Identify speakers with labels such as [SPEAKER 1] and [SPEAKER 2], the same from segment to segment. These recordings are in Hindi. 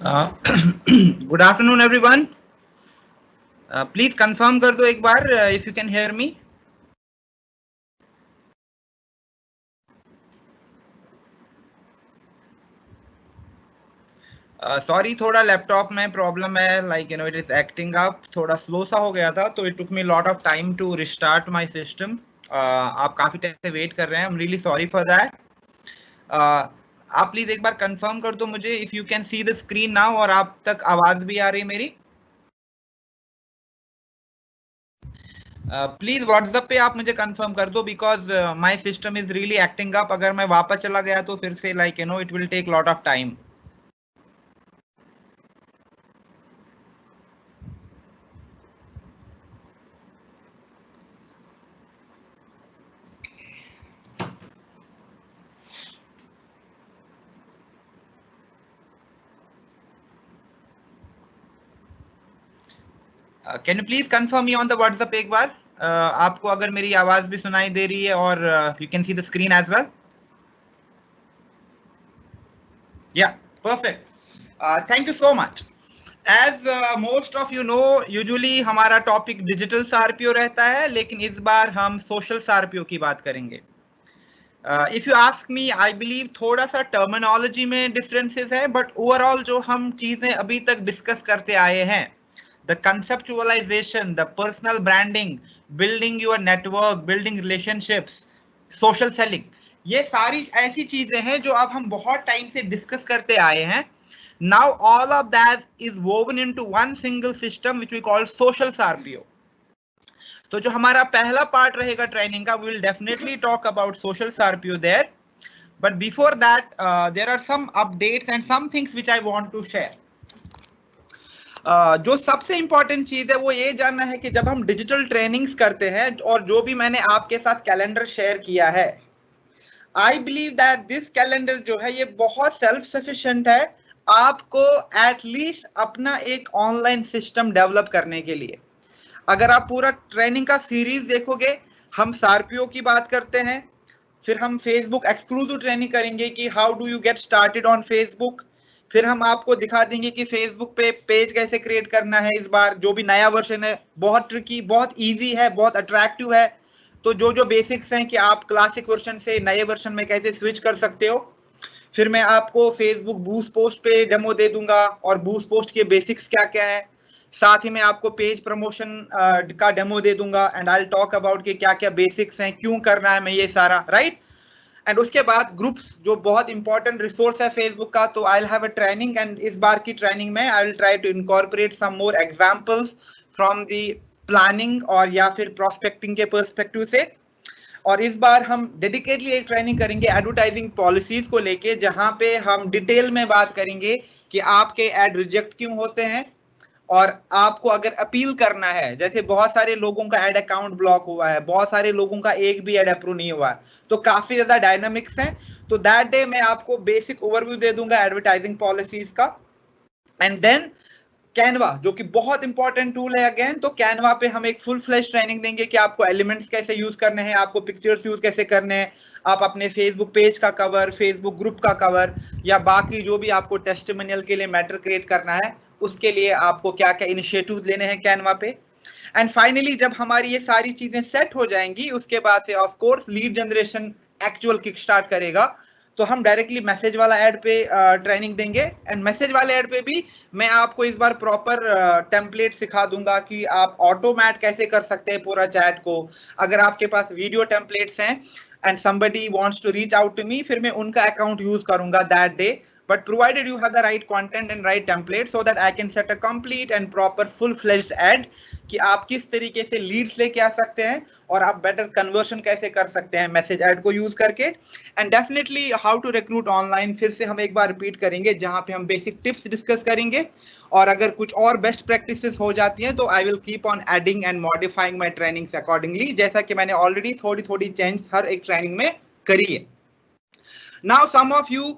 [SPEAKER 1] Good afternoon everyone. Please confirm कर दो एक बार if you can hear me. Sorry, थोड़ा लैपटॉप में प्रॉब्लम है. Like you know it is acting up. थोड़ा स्लो सा हो गया था, तो it took me lot of time to restart my system. आप काफी टाइम से वेट कर रहे हैं. I am really sorry for that. आप प्लीज एक बार कंफर्म कर दो मुझे if you can see the screen now और आप तक आवाज भी आ रही है मेरी. प्लीज व्हाट्सएप पे आप मुझे कंफर्म कर दो because my system is really acting up. अगर मैं वापस चला गया तो फिर से like you know it will take lot of time. Can you please confirm me on the WhatsApp एक बार. आपको अगर मेरी आवाज भी सुनाई दे रही है और you can see the screen as well. Yeah perfect. Thank you so much. As most of you know, usually हमारा टॉपिक डिजिटल सारपीओ रहता है, लेकिन इस बार हम सोशल सारपीओ की बात करेंगे. If you ask me, I believe थोड़ा सा टर्मिनोलॉजी में डिफरेंसेस है, बट ओवरऑल जो हम चीजें अभी तक डिस्कस करते आए हैं, the conceptualisation, the personal branding, building your network, building relationships, social selling, ये सारी ऐसी चीजें हैं जो अब हम बहुत टाइम से डिस्कस करते आए हैं. Now all of that is woven into one single system which we call social सारपीओ. तो जो हमारा पहला पार्ट रहेगा ट्रेनिंग का, we will definitely talk about social सारपीओ there. But before that there are some updates and some things which I want to share. जो सबसे इंपॉर्टेंट चीज है वो ये जानना है कि जब हम डिजिटल ट्रेनिंग्स करते हैं, और जो भी मैंने आपके साथ कैलेंडर शेयर किया है, आई बिलीव दैट दिस कैलेंडर जो है ये बहुत सेल्फ सफिशिएंट है आपको एटलीस्ट अपना एक ऑनलाइन सिस्टम डेवलप करने के लिए. अगर आप पूरा ट्रेनिंग का सीरीज देखोगे, हम सारपीओ की बात करते हैं, फिर हम फेसबुक एक्सक्लूसिव ट्रेनिंग करेंगे कि how do you get started on Facebook. फिर हम आपको दिखा देंगे कि फेसबुक पे पेज कैसे क्रिएट करना है. इस बार जो भी नया वर्जन है बहुत ट्रिकी, बहुत इजी है, बहुत अट्रैक्टिव है. तो जो जो बेसिक्स हैं कि आप क्लासिक वर्जन से नए वर्जन में कैसे स्विच कर सकते हो. फिर मैं आपको फेसबुक बूस्ट पोस्ट पे डेमो दे दूंगा और बूस्ट पोस्ट के बेसिक्स क्या क्या है. साथ ही मैं आपको पेज प्रमोशन का डेमो दे दूंगा and I will talk about कि क्या क्या बेसिक्स हैं, क्यों करना है मैं ये सारा, राइट. एंड उसके बाद ग्रुप्स जो बहुत इंपॉर्टेंट रिसोर्स है फेसबुक का, तो I will have a training. And इस बार की ट्रेनिंग में I will try to incorporate some more examples from the planning और या फिर प्रोस्पेक्टिंग के पर्सपेक्टिव से. और इस बार हम डेडिकेटली एक ट्रेनिंग करेंगे एडवर्टाइजिंग पॉलिसीज को लेके, जहां पे हम डिटेल में बात करेंगे कि आपके एड रिजेक्ट क्यों होते हैं, और आपको अगर अपील करना है, जैसे बहुत सारे लोगों का एड अकाउंट ब्लॉक हुआ है, बहुत सारे लोगों का एक भी एड अप्रूव नहीं हुआ है, तो काफी ज्यादा डायनामिक्स हैं. तो दैट डे मैं आपको बेसिक ओवरव्यू दे दूंगा एडवर्टाइजिंग पॉलिसीज का. एंड देन कैनवा, जो कि बहुत इंपॉर्टेंट टूल है अगेन, तो कैनवा पे हम एक फुल फ्लैश ट्रेनिंग देंगे कि आपको एलिमेंट्स कैसे यूज करने हैं, आपको पिक्चर्स यूज कैसे करने हैं, आप अपने फेसबुक पेज का कवर, फेसबुक ग्रुप का कवर, या बाकी जो भी आपको टेस्टिमोनियल के लिए मैटर क्रिएट करना है, उसके लिए आपको क्या क्या इनिशिएटिव लेने हैं कैनवा पे. एंड फाइनली जब हमारी ये सारी चीजें सेट हो जाएंगी, उसके बाद से of course lead generation actual kick start करेगा. तो हम डायरेक्टली मैसेज वाला ऐड पे ट्रेनिंग देंगे. एंड मैसेज वाले ऐड पे भी मैं आपको इस बार प्रॉपर टेम्पलेट सिखा दूंगा कि आप ऑटोमैट कैसे कर सकते हैं पूरा चैट को. अगर आपके पास वीडियो टेम्पलेट्स हैं and somebody wants to reach out to me, फिर मैं उनका अकाउंट यूज करूंगा that day, but provided you have the right content and right template so that I can set a complete and proper full-fledged ad कि आप किस तरीके से लीड्स लेके आ सकते हैं और आप बेटर कन्वर्शन कैसे कर सकते हैं मैसेज ऐड को यूज करके. And definitely how to recruit online फिर से हम एक बार रिपीट करेंगे, जहां पे हम बेसिक टिप्स डिस्कस करेंगे, और अगर कुछ और बेस्ट प्रैक्टिसेस हो जाती हैं तो I will keep on adding and modifying my trainings accordingly, जैसा कि मैंने ऑलरेडी थोड़ी थोड़ी चेंज हर एक ट्रेनिंग में करी है. नाउ सम ऑफ यू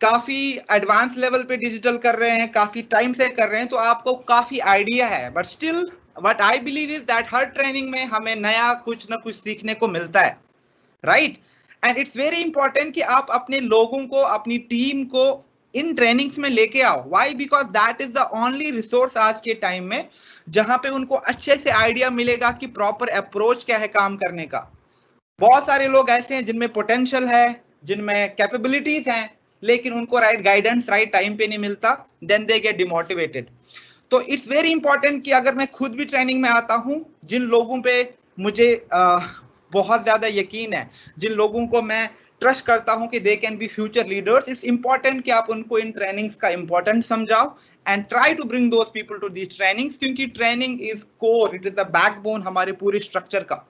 [SPEAKER 1] काफी एडवांस लेवल पे डिजिटल कर रहे हैं, काफी टाइम से कर रहे हैं, तो आपको काफी आइडिया है, but still what I believe is that her training में हमें नया कुछ ना कुछ सीखने को मिलता है, right. And it's very important कि आप अपने लोगों को, अपनी टीम को इन ट्रेनिंग्स में लेके आओ। Why? Because that is the only resource आज के टाइम में जहां पे उनको अच्छे से आइडिया मिलेगा कि प्रॉपर अप्रोच क्या है काम करने का। बहुत सारे लोग ऐसे हैं जिनमें पोटेंशियल है, जिनमें कैपेबिलिटीज हैं, लेकिन उनको राइट गाइडेंस राइट टाइम पे नहीं मिलता, देन दे गेट डिमोटिवेटेड। तो इट्स वेरी इंपॉर्टेंट कि अगर मैं खुद भी ट्रेनिंग में आता हूं, जिन लोगों पे मुझे बहुत ज्यादा यकीन है, जिन लोगों को मैं ट्रस्ट करता हूं कि they can be future leaders, it's important कि आप उनको इन ट्रेनिंग्स का इंपॉर्टेंट समझाओ and try to bring those people to these trainings, क्योंकि training is core, it is the backbone हमारे पूरे स्ट्रक्चर का,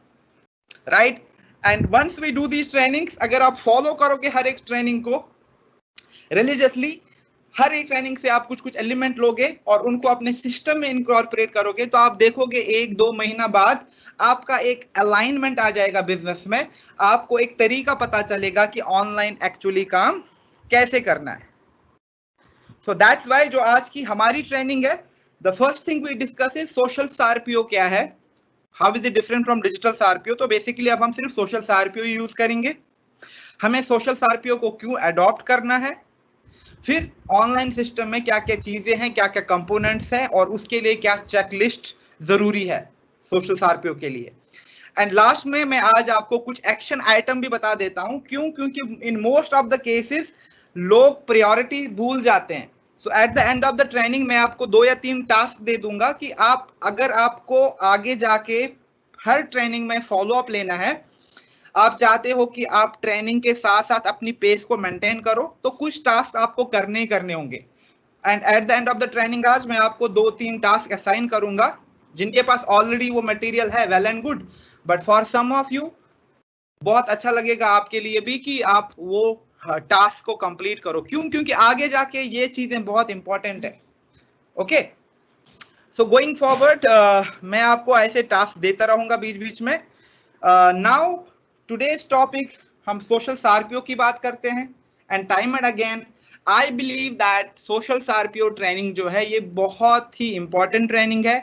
[SPEAKER 1] right. And once we do these trainings, अगर आप फॉलो करोगे हर एक ट्रेनिंग को रिलीजियसली, हर एक ट्रेनिंग से आप कुछ कुछ एलिमेंट लोगे और उनको अपने सिस्टम में इनकॉर्पोरेट करोगे, तो आप देखोगे 1-2 महीना बाद आपका एक अलाइनमेंट आ जाएगा बिजनेस में, आपको एक तरीका पता चलेगा कि ऑनलाइन एक्चुअली काम कैसे करना है। सो दैट्स व्हाई जो आज की हमारी ट्रेनिंग है, the first thing we discuss is social सारपीओ क्या है, how is it different from digital सारपीओ। तो बेसिकली अब हम सिर्फ सोशल सारपीओ यूज करेंगे, हमें सोशल सारपीओ को क्यों अडॉप्ट करना है, फिर ऑनलाइन सिस्टम में क्या क्या चीजें हैं, क्या क्या कंपोनेंट्स हैं, और उसके लिए क्या चेकलिस्ट जरूरी है सोशल सारपीओ के लिए। एंड लास्ट में मैं आज आपको कुछ एक्शन आइटम भी बता देता हूं, क्यों? क्योंकि in most of the cases लोग प्रायोरिटी भूल जाते हैं। So at the end of the training मैं आपको 2 या 3 टास्क दे दूंगा कि आप, अगर आपको आगे जाके हर ट्रेनिंग में फॉलो अप लेना है, आप चाहते हो कि आप ट्रेनिंग के साथ साथ अपनी पेस को मेंटेन करो, तो कुछ टास्क आपको करने ही करने होंगे। And at the end of the training आज मैं आपको 2-3 टास्क असाइन करूंगा, जिनके पास ऑलरेडी वो मटेरियल है, well and good, but for some of you बहुत अच्छा लगेगा आपके लिए भी कि आप वो टास्क को कंप्लीट करो। क्यों? क्योंकि आगे जाके ये चीजें बहुत इंपॉर्टेंट है। ओके, सो गोइंग फॉरवर्ड मैं आपको ऐसे टास्क देता रहूंगा बीच बीच में। नाउ टुडेज टॉपिक, हम सोशल सारपीओ की बात करते हैं, and time and again I believe that social सारपीओ ट्रेनिंग जो है ये बहुत ही इंपॉर्टेंट ट्रेनिंग है,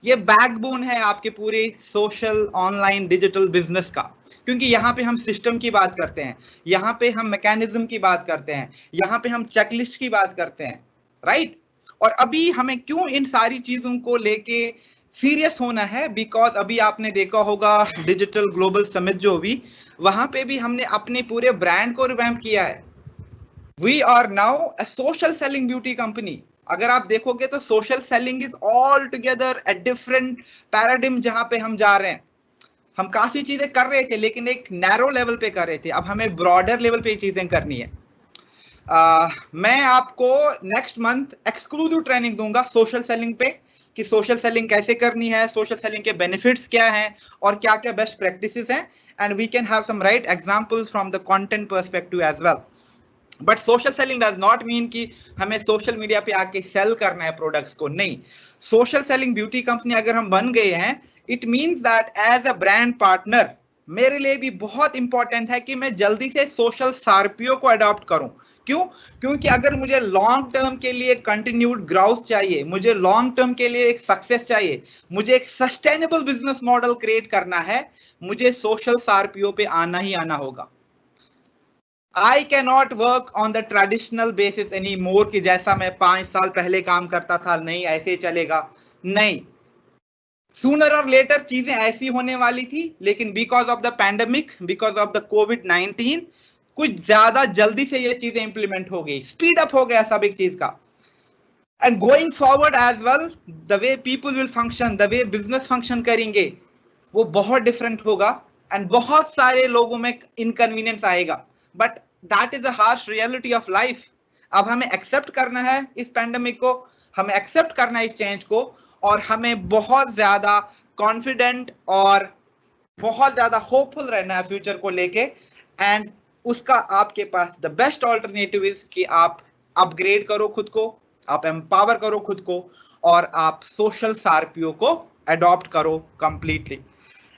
[SPEAKER 1] ये बैकबोन है आपके पूरे सोशल ऑनलाइन डिजिटल बिजनेस का, क्योंकि यहाँ पे हम सिस्टम की बात करते हैं, यहाँ पे हम मैकेनिज्म की बात करते हैं, यहाँ पे हम चेकलिस्ट की बात करते हैं, राइट। और अभी हमें क्यों इन सारी चीजों को लेके सीरियस होना है, बिकॉज अभी आपने देखा होगा डिजिटल ग्लोबल समिट जो हुई, वहां पे भी हमने अपने पूरे ब्रांड को रिवैम्प किया है। We are now a social selling beauty company. अगर आप देखोगे तो social selling is all together a different paradigm जहां पे हम जा रहे हैं। हम काफी चीजें कर रहे थे लेकिन एक नैरो लेवल पे कर रहे थे, अब हमें ब्रॉडर लेवल पे चीजें करनी है। मैं आपको नेक्स्ट मंथ एक्सक्लूसिव ट्रेनिंग दूंगा सोशल सेलिंग पे, कि सोशल सेलिंग कैसे करनी है, सोशल सेलिंग के बेनिफिट्स क्या हैं और क्या क्या बेस्ट प्रैक्टिसेस हैं, and we can have some right examples from the content perspective as well. But social selling does not mean कि हमें सोशल मीडिया पे आके सेल करना है प्रोडक्ट्स को, नहीं। सोशल सेलिंग ब्यूटी कंपनी अगर हम बन गए हैं, it means that as a brand partner मेरे लिए भी बहुत इंपॉर्टेंट है कि मैं जल्दी से सोशल सारपीओ को अडॉप्ट करूं। क्यों? क्योंकि अगर मुझे लॉन्ग टर्म के लिए कंटिन्यूड ग्रोथ चाहिए, मुझे लॉन्ग टर्म के लिए एक सक्सेस चाहिए, मुझे एक सस्टेनेबल बिजनेस मॉडल क्रिएट करना है, मुझे सोशल सारपीओ पे आना ही आना होगा। I cannot work on the traditional basis anymore कि जैसा मैं 5 साल पहले काम करता था, नहीं ऐसे चलेगा, नहीं। Sooner or later चीजें ऐसी होने वाली थी, लेकिन because of the pandemic, because of the COVID-19 कुछ ज्यादा जल्दी से ये चीजें इंप्लीमेंट हो गई, स्पीड अप हो गया सब एक चीज का। And going forward as well, the way people will function, the way business function करेंगे, वो बहुत डिफरेंट होगा, एंड बहुत सारे लोगों में इनकन्वीनियंस आएगा, but that is the harsh reality of life. अब हमें एक्सेप्ट करना है इस पैंडेमिक को, हमें एक्सेप्ट करना है इस चेंज को, और हमें बहुत ज्यादा कॉन्फिडेंट और बहुत ज्यादा होपफुल रहना है फ्यूचर को लेके। एंड उसका आपके पास द बेस्ट ऑल्टरनेटिव इज कि आप अपग्रेड करो खुद को, आप एम्पावर करो खुद को, और आप सोशल सारपीओ को अडॉप्ट करो कंप्लीटली।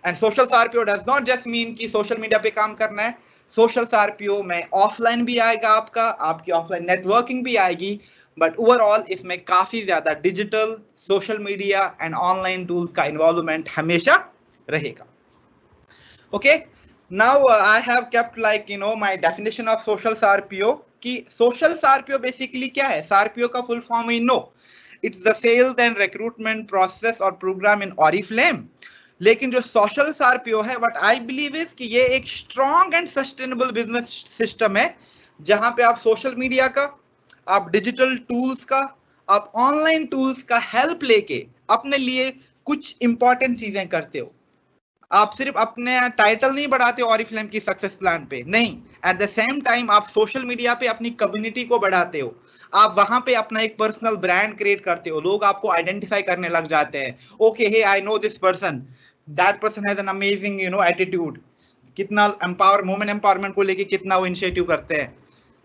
[SPEAKER 1] एंड सोशल सारपीओ डज नॉट जस्ट मीन कि सोशल मीडिया पे काम करना है, सोशल सारपीओ में ऑफलाइन भी आएगा, आपकी ऑफलाइन नेटवर्किंग भी आएगी, बट ओवरऑल इसमें काफी ज्यादा digital, social media and online tools का इन्वॉल्वमेंट हमेशा रहेगा। Okay, now I have kept, like, my definition of social SRPO. कि सोशल सार्पियो बेसिकली क्या है? सार्पियो का फुल फॉर्म ही no, it's the sales and recruitment process और प्रोग्राम इन ऑरिफ्लेम। लेकिन जो सोशल सार्पियो है, व्हाट आई बिलीव इज कि ये एक strong and sustainable business system है, जहां पे आप सोशल मीडिया का, आप डिजिटल टूल्स का, आप ऑनलाइन टूल्स का हेल्प लेके अपने लिए कुछ इंपॉर्टेंट चीजें करते हो। आप सिर्फ अपने टाइटल नहीं बढ़ाते हो ऑरिफ्लेम की सक्सेस प्लान पे, नहीं, एट द सेम टाइम आप सोशल मीडिया पे अपनी कम्युनिटी को बढ़ाते हो, आप वहां पे अपना एक पर्सनल ब्रांड क्रिएट करते हो, लोग आपको आइडेंटिफाई करने लग जाते हैं, okay hey I know this person, that person has an amazing attitude, कितना वुमेन एम्पावरमेंट को लेके कितना वो इनिशिएटिव करते हैं,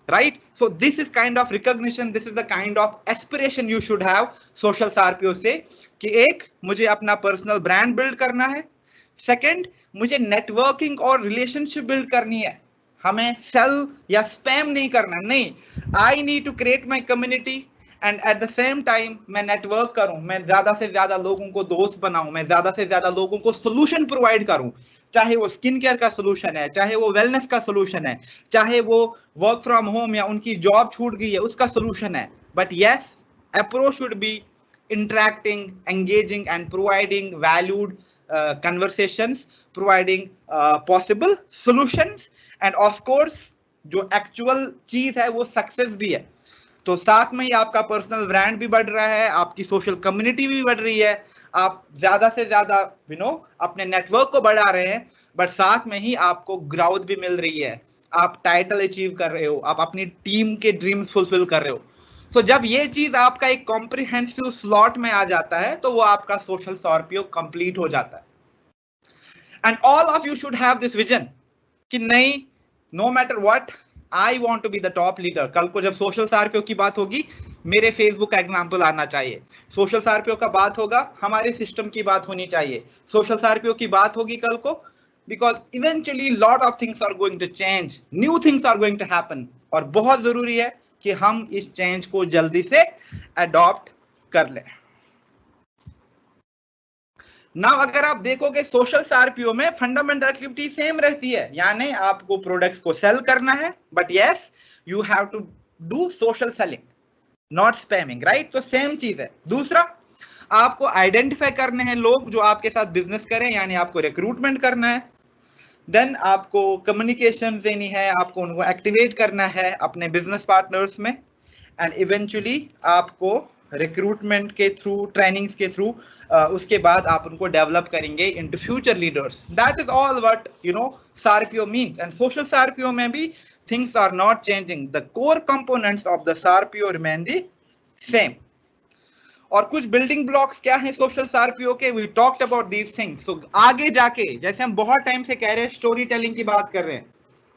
[SPEAKER 1] right? So this is kind of recognition, this is the kind of aspiration you should have social सार्पियो से, कि एक, मुझे अपना पर्सनल ब्रांड बिल्ड करना है, सेकंड, मुझे नेटवर्किंग और रिलेशनशिप बिल्ड करनी है, हमें सेल या स्पैम नहीं करना, नहीं, I need to create my community and at the same time मैं नेटवर्क करूं, मैं ज्यादा से ज्यादा लोगों को दोस्त बनाऊं, मैं ज्यादा से ज्यादा लोगों को सोल्यूशन प्रोवाइड करूं, चाहे वो स्किन केयर का सोल्यूशन है, चाहे वो वेलनेस का सोल्यूशन है, चाहे वो वर्क फ्रॉम होम या उनकी जॉब छूट गई है उसका सोल्यूशन है, but yes, approach should be interacting, engaging and providing valued conversations, providing possible solutions, and of course जो एक्चुअल चीज है वो सक्सेस भी है। तो साथ में ही आपका पर्सनल ब्रांड भी बढ़ रहा है, आपकी सोशल कम्युनिटी भी बढ़ रही है, आप ज्यादा से ज्यादा अपने नेटवर्क को बढ़ा रहे हैं, बट साथ में ही आपको ग्रोथ भी मिल रही है, आप टाइटल अचीव कर रहे हो, आप अपनी टीम के ड्रीम्स फुलफिल कर रहे हो। तो जब ये चीज आपका एक कॉम्प्रिहेंसिव स्लॉट में आ जाता है तो वो आपका सोशल सार्पियो कंप्लीट हो जाता है। And all of you should have this vision कि नहीं, no matter what, I want to be the top leader. कल को जब सोशल सार्पियो की बात होगी, मेरे फेसबुक का एग्जांपल आना चाहिए, सोशल सार्पियो का बात होगा, हमारे सिस्टम की बात होनी चाहिए, सोशल सार्पियो की बात होगी कल को, because eventually lot of things are going to change, new things are going to happen, और बहुत जरूरी है कि हम इस चेंज को जल्दी से अडॉप्ट कर लें। नाउ अगर आप देखोगे सोशल सार्पियो में फंडामेंटल एक्टिविटी सेम रहती है, यानी आपको प्रोडक्ट्स को सेल करना है, but yes you have to do social selling, not spamming, right? तो सेम चीज है। दूसरा, आपको आइडेंटिफाई करने हैं लोग जो आपके साथ बिजनेस करें, यानी आपको रिक्रूटमेंट करना है, देन आपको कम्युनिकेशन देनी है, आपको उनको एक्टिवेट करना है अपने बिजनेस पार्टनर्स में, एंड इवेंचुअली आपको रिक्रूटमेंट के थ्रू, ट्रेनिंग्स के थ्रू उसके बाद आप उनको डेवलप करेंगे into future leaders. That is all what सार्पियो मीन्स। एंड सोशल सार्पियो में भी things are not changing, the core components of the सार्पियो remain the same। और कुछ बिल्डिंग ब्लॉक्स क्या हैं सोशल सार्पियो के, we talked about these things. So आगे जाके, जैसे हम बहुत टाइम से कह रहे हैं, स्टोरी टेलिंग की बात कर रहे हैं,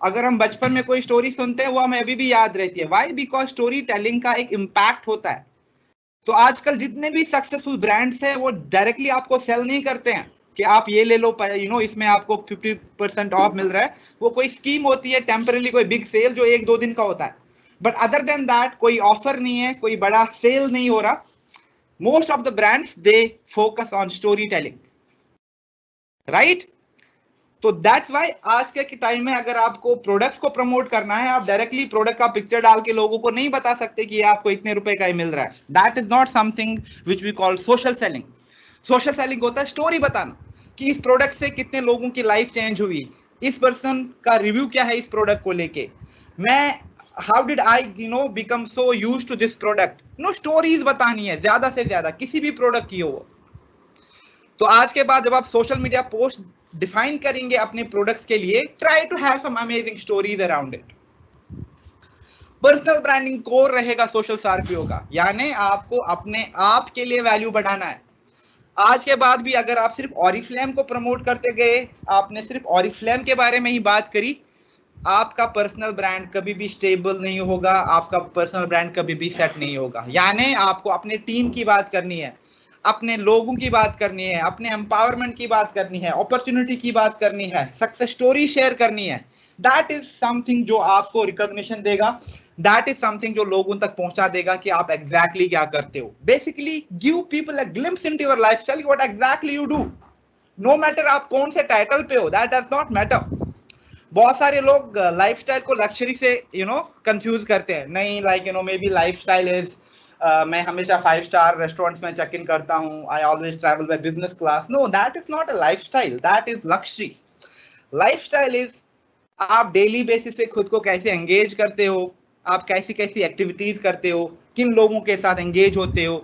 [SPEAKER 1] अगर हम बचपन में कोई स्टोरी सुनते हैं वो हमें अभी भी याद रहती है, व्हाई? बिकॉज स्टोरी टेलिंग का एक इम्पैक्ट होता है। तो आजकल जितने भी सक्सेसफुल ब्रांड्स हैं वो डायरेक्टली आपको सेल नहीं करते हैं कि आप ये ले लो, इसमें आपको 50% ऑफ मिल रहा है, वो कोई स्कीम होती है टेम्पररी, कोई बिग सेल जो 1-2 दिन का होता है, बट अदर देन दैट कोई ऑफर नहीं है, कोई बड़ा सेल नहीं हो रहा। Most of the brands they focus on storytelling, right? तो that's why आज के टाइम में अगर आपको प्रोडक्ट्स को प्रमोट करना है, आप डायरेक्टली प्रोडक्ट का पिक्चर डाल के लोगों को नहीं बता सकते कि ये आपको इतने रुपए का ही मिल रहा है। That is not something which we call social selling. Social selling होता है स्टोरी बताना कि इस प्रोडक्ट से कितने लोगों की लाइफ चेंज हुई, इस पर्सन का रिव्यू क्या है इस प्रोडक्ट को लेके, मैं how did I become so used to this product, stories बतानी है ज्यादा से ज्यादा, किसी भी प्रोडक्ट की हो। तो आज के बाद जब आप सोशल मीडिया पोस्ट डिफाइन करेंगे अपने प्रोडक्ट्स के लिए, try to have some amazing stories around it. Personal branding core रहेगा सोशल सार्पियो का, यानी आपको अपने आप के लिए वैल्यू बढ़ाना है। आज के बाद भी अगर आप सिर्फ ऑरिफ्लेम को प्रमोट करते गए, आपने सिर्फ ऑरिफ्लेम के बारे में ही बात करी, आपका पर्सनल ब्रांड कभी भी स्टेबल नहीं होगा, आपका पर्सनल ब्रांड कभी भी सेट नहीं होगा। यानी आपको अपने टीम की बात करनी है, अपने लोगों की बात करनी है, अपने एम्पावरमेंट की बात करनी है, अपॉर्चुनिटी की बात करनी है, सक्सेस स्टोरी शेयर करनी है। दैट इज समथिंग जो आपको रिकॉग्निशन देगा, दैट इज समथिंग जो लोगों तक पहुंचा देगा कि आप एग्जैक्टली क्या करते हो। Basically give people a glimpse into your lifestyle, what exactly you do. No matter आप कौन से टाइटल पे हो, दैट डज नॉट मैटर। बहुत सारे लोग लाइफस्टाइल को लग्जरी से कंफ्यूज करते हैं। नहीं, like maybe lifestyle is मैं हमेशा 5 स्टार रेस्टोरेंट्स में चेक इन करता हूँ, I always travel by business class. No, that is not a lifestyle, that is luxury. Lifestyle is आप डेली बेसिस पे खुद को कैसे एंगेज करते हो, आप कैसी कैसी एक्टिविटीज करते हो, किन लोगों के साथ एंगेज होते हो,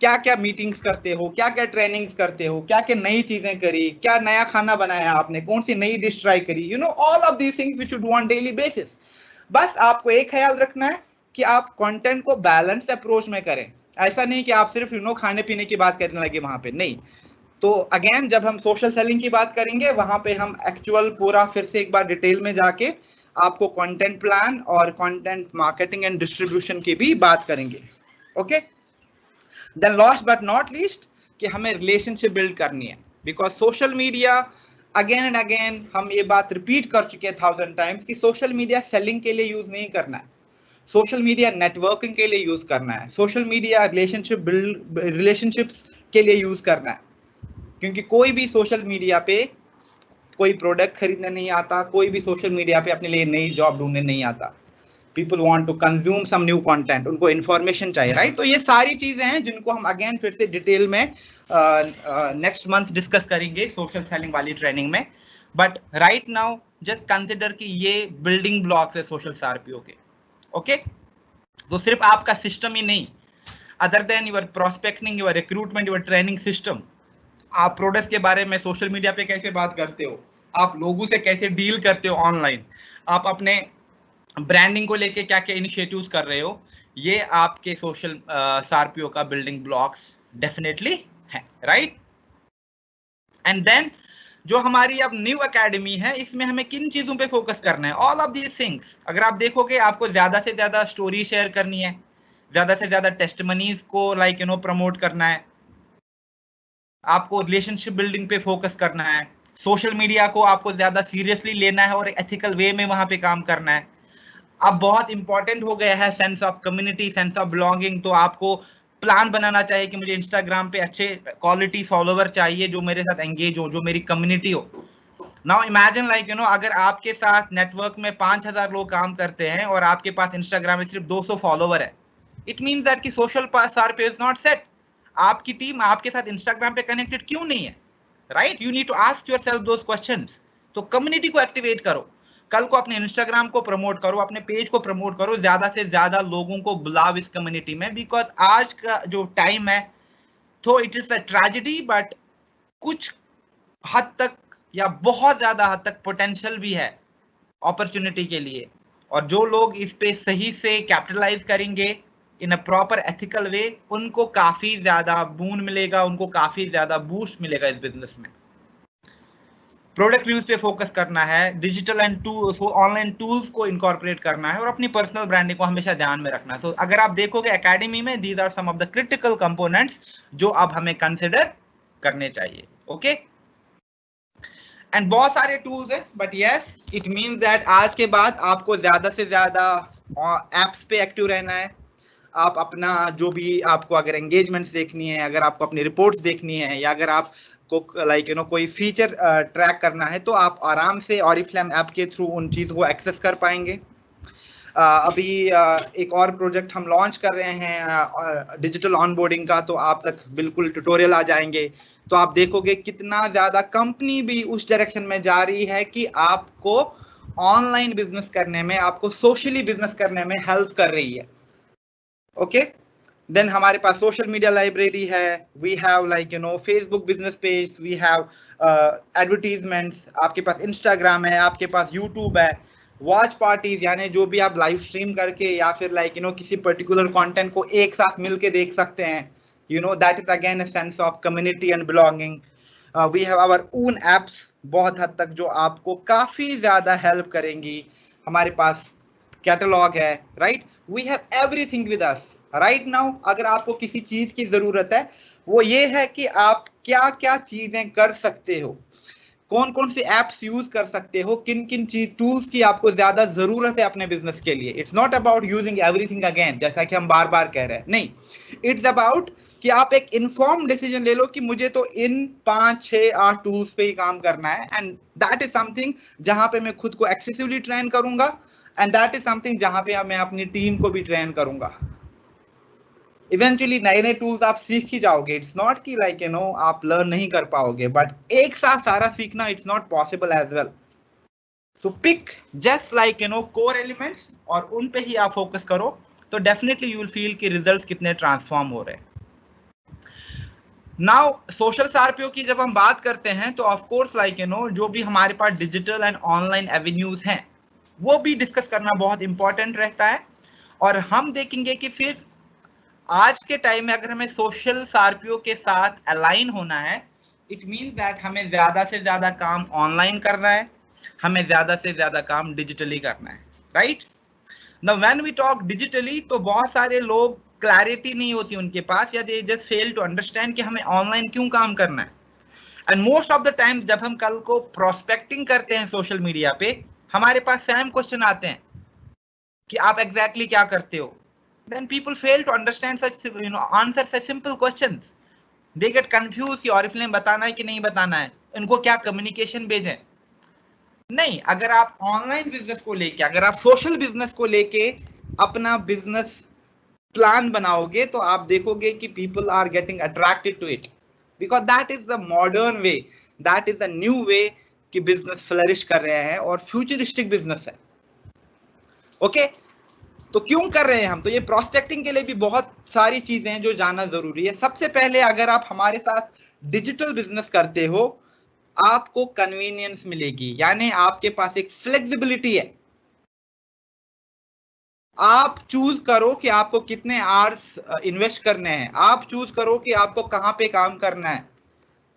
[SPEAKER 1] क्या क्या मीटिंग्स करते हो, क्या क्या ट्रेनिंग्स करते हो, क्या क्या नई चीजें करी, क्या नया खाना बनाया आपने, कौन सी नई डिश ट्राई करी, all of these things which you do on daily basis. बस आपको एक ख्याल रखना है कि आप कंटेंट को बैलेंस अप्रोच में करें। ऐसा नहीं कि आप सिर्फ खाने पीने की बात करने लगे वहां पे, नहीं। तो अगेन जब हम सोशल सेलिंग की बात करेंगे वहां पे हम एक्चुअल पूरा फिर से एक बार डिटेल में जाके आपको कंटेंट प्लान और कंटेंट मार्केटिंग एंड डिस्ट्रीब्यूशन की भी बात करेंगे। Okay, then last but not least कि हमें रिलेशनशिप बिल्ड करनी है, because social media again and again हम ये बात रिपीट कर चुके हैं 1000 टाइम्स कि सोशल मीडिया सेलिंग के लिए यूज नहीं करना है, सोशल मीडिया नेटवर्किंग के लिए यूज करना है, सोशल मीडिया रिलेशनशिप्स के लिए यूज करना है। क्योंकि कोई भी सोशल मीडिया पे कोई प्रोडक्ट खरीदने नहीं आता, कोई भी सोशल मीडिया पे अपने लिए नई जॉब ढूंढने नहीं आता। People want to consume some new content, उनको इंफॉर्मेशन चाहिए, राइट। तो ये सारी चीजें हैं जिनको हम अगेन फिर से डिटेल में नेक्स्ट मंथ डिस्कस करेंगे सोशल सेलिंग वाली ट्रेनिंग में। But right now just consider कि ये बिल्डिंग ब्लॉक्स है सोशल सारपीओ के। ओके, तो सिर्फ आपका सिस्टम ही नहीं, other than your prospecting, your recruitment, your training system, आप प्रोडक्ट के बारे में सोशल मीडिया पे कैसे बात करते हो, आप लोगों से कैसे डील करते हो ऑनलाइन, आप अपने ब्रांडिंग को लेके क्या क्या इनिशिएटिव्स कर रहे हो, ये आपके सोशल सारपीओ का बिल्डिंग ब्लॉक्स डेफिनेटली है, राइट। एंड देन जो हमारी अब न्यू एकेडमी है, इसमें हमें किन चीजों पे फोकस करना है, ऑल ऑफ दीज थिंग्स। अगर आप देखोगे आपको ज्यादा से ज्यादा स्टोरी शेयर करनी है, ज्यादा से ज्यादा टेस्टिमनीज को प्रमोट करना है, आपको रिलेशनशिप बिल्डिंग पे फोकस करना है, सोशल मीडिया को आपको ज्यादा सीरियसली लेना है और एथिकल वे में वहां पे काम करना है। अब बहुत इंपॉर्टेंट हो गया है sense of community, sense of belonging. तो आपको प्लान बनाना चाहिए कि मुझे इंस्टाग्राम पे अच्छे क्वालिटी फॉलोवर चाहिए जो मेरे साथ एंगेज हो, जो मेरी कम्युनिटी हो। नाउ इमेजिन अगर आपके साथ नेटवर्क में 5000 लोग काम करते हैं और आपके पास इंस्टाग्राम में सिर्फ 200 फॉलोवर है, इट मींस दैट कि social SRPO is not set. आपकी टीम आपके साथ इंस्टाग्राम पे कनेक्टेड क्यों नहीं है, right. You need to ask yourself those questions. तो कम्युनिटी को एक्टिवेट करो, कल को अपने इंस्टाग्राम को प्रमोट करो, अपने पेज को प्रमोट करो, ज्यादा से ज्यादा लोगों को बुलाओ इस कम्युनिटी में। बिकॉज आज का जो टाइम है, तो it is a tragedy, but कुछ हद तक या बहुत ज्यादा हद तक पोटेंशियल भी है अपॉर्चुनिटी के लिए। और जो लोग इस पे सही से कैपिटलाइज करेंगे इन अ प्रॉपर एथिकल वे, उनको काफी ज्यादा बून मिलेगा, उनको काफी ज्यादा बूस्ट मिलेगा इस बिजनेस में। प्रोडक्ट रिव्यूज पे फोकस करना है, डिजिटल एंड ऑनलाइन टूल्स को इनकॉर्पोरेट करना है और अपनी पर्सनल ब्रांडिंग को हमेशा ध्यान में रखना है। तो अगर आप देखोगे एकेडमी में, these are some of the critical components जो अब हमें कंसिडर करने चाहिए। ओके, एंड बहुत सारे टूल्स हैं, but yes it means that आज के बाद आपको ज्यादा से ज्यादा एप्स पे एक्टिव रहना है। आप अपना जो भी आपको अगर एंगेजमेंट्स देखनी है, अगर आपको अपनी रिपोर्ट्स देखनी है, या अगर आप को कोई फीचर ट्रैक करना है, तो आप आराम से ऑरिफ्लेम ऐप के थ्रू उन चीज़ों को एक्सेस कर पाएंगे। अभी एक और प्रोजेक्ट हम लॉन्च कर रहे हैं डिजिटल ऑनबोर्डिंग का, तो आप तक बिल्कुल ट्यूटोरियल आ जाएंगे। तो आप देखोगे कितना ज़्यादा कंपनी भी उस डायरेक्शन में जा रही है कि आपको ऑनलाइन बिजनेस करने में, आपको सोशली बिजनेस करने में हेल्प कर रही है। ओके, देन हमारे पास सोशल मीडिया लाइब्रेरी है, we have Facebook business page, we have advertisements, आपके पास इंस्टाग्राम है, आपके पास यूट्यूब है, वॉच पार्टीज यानी जो भी आप लाइव स्ट्रीम करके या फिर किसी पर्टिकुलर कंटेंट को एक साथ मिलके देख सकते हैं, that is again a sense of community and belonging. We have our own apps बहुत हद तक जो आपको काफी ज्यादा हेल्प करेंगी। हमारे पास कैटलॉग है, right, we have everything with us right now. अगर आपको किसी चीज की जरूरत है, वो ये है कि आप क्या क्या चीजें कर सकते हो, कौन कौन सी एप्स यूज कर सकते हो, किन किन टूल्स की आपको ज्यादा जरूरत है अपने बिजनेस के लिए। It's not about using everything again, जैसा कि हम बार बार कह रहे हैं, नहीं, इट्स अबाउट कि आप एक इन्फॉर्म डिसीजन ले लो कि मुझे तो इन 5, 6, 8 टूल्स पे ही काम करना है, एंड दैट इज समथिंग जहां पे मैं खुद को एक्सेसिवली ट्रेन करूंगा, एंड दैट इज समथिंग जहां पे मैं अपनी टीम को भी ट्रेन करूंगा। इवेंचुअली नए नए टूल्स आप सीख ही जाओगे, इट्स नॉट कि लाइक आप लर्न नहीं कर पाओगे, बट एक साथ सारा सीखना it's not possible as well. तो pick just like core elements और उन पे ही आप फोकस करो, तो डेफिनेटली यू विल फील कि रिजल्ट्स कितने ट्रांसफॉर्म हो रहे हैं। नाउ सोशल सार्पियो की जब हम बात करते हैं तो ऑफ कोर्स लाइक जो भी हमारे पास डिजिटल एंड ऑनलाइन एवेन्यूज हैं वो भी डिस्कस करना बहुत इंपॉर्टेंट रहता है। और हम देखेंगे कि फिर आज के टाइम में अगर हमें सोशल सार्पियो के साथ अलाइन होना है, इट मीन्स दैट हमें ज्यादा से ज्यादा काम ऑनलाइन करना है, हमें ज्यादा से ज्यादा काम डिजिटली करना है, right. Now when we talk digitally तो बहुत सारे लोग क्लैरिटी नहीं होती उनके पास, या they just fail to understand कि हमें ऑनलाइन क्यों काम करना है। And most of the time जब हम कल को प्रोस्पेक्टिंग करते हैं सोशल मीडिया पे, हमारे पास सेम क्वेश्चन आते हैं कि आप एग्जैक्टली क्या करते हो। Then people fail to understand such answer such simple questions. They get confused कि ऑरिफ्लेम बताना है कि नहीं बताना है, इनको क्या कम्युनिकेशन भेजें। नहीं, अगर आप ऑनलाइन बिजनेस को लेके, अगर आप सोशल बिजनेस को लेके अपना बिजनेस प्लान बनाओगे तो आप देखोगे कि people are getting attracted to it, because that is the modern way, that is the new way कि बिजनेस फ्लरिश कर रहे हैं और फ्यूचरिस्टिक बिजनेस है। ओके, तो क्यों कर रहे हैं हम? तो ये प्रोस्पेक्टिंग के लिए भी बहुत सारी चीजें हैं जो जानना जरूरी है। सबसे पहले अगर आप हमारे साथ डिजिटल बिजनेस करते हो, आपको कन्वीनियंस मिलेगी, यानी आपके पास एक फ्लेक्सिबिलिटी है। आप चूज करो कि आपको कितने आवर्स इन्वेस्ट करने हैं, आप चूज करो कि आपको कहां पे काम करना है।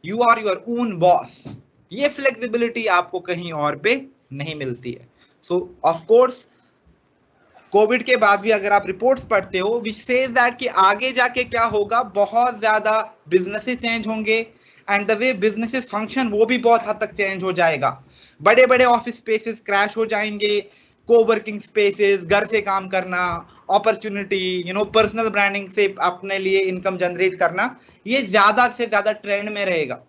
[SPEAKER 1] You are your own boss. ये फ्लेक्सिबिलिटी आपको कहीं और पे नहीं मिलती है। सो ऑफ कोर्स कोविड के बाद भी अगर आप रिपोर्ट्स पढ़ते हो विच सेज दैट कि आगे जाके क्या होगा, बहुत ज्यादा बिजनेसेस चेंज होंगे and the way businesses function वो भी बहुत हद तक चेंज हो जाएगा। बड़े बड़े ऑफिस स्पेसेस क्रैश हो जाएंगे, कोवर्किंग स्पेसेस, घर से काम करना, अपॉर्चुनिटी, पर्सनल ब्रांडिंग से अपने लिए इनकम जनरेट करना, ये ज्यादा से ज्यादा ट्रेंड में रहेगा।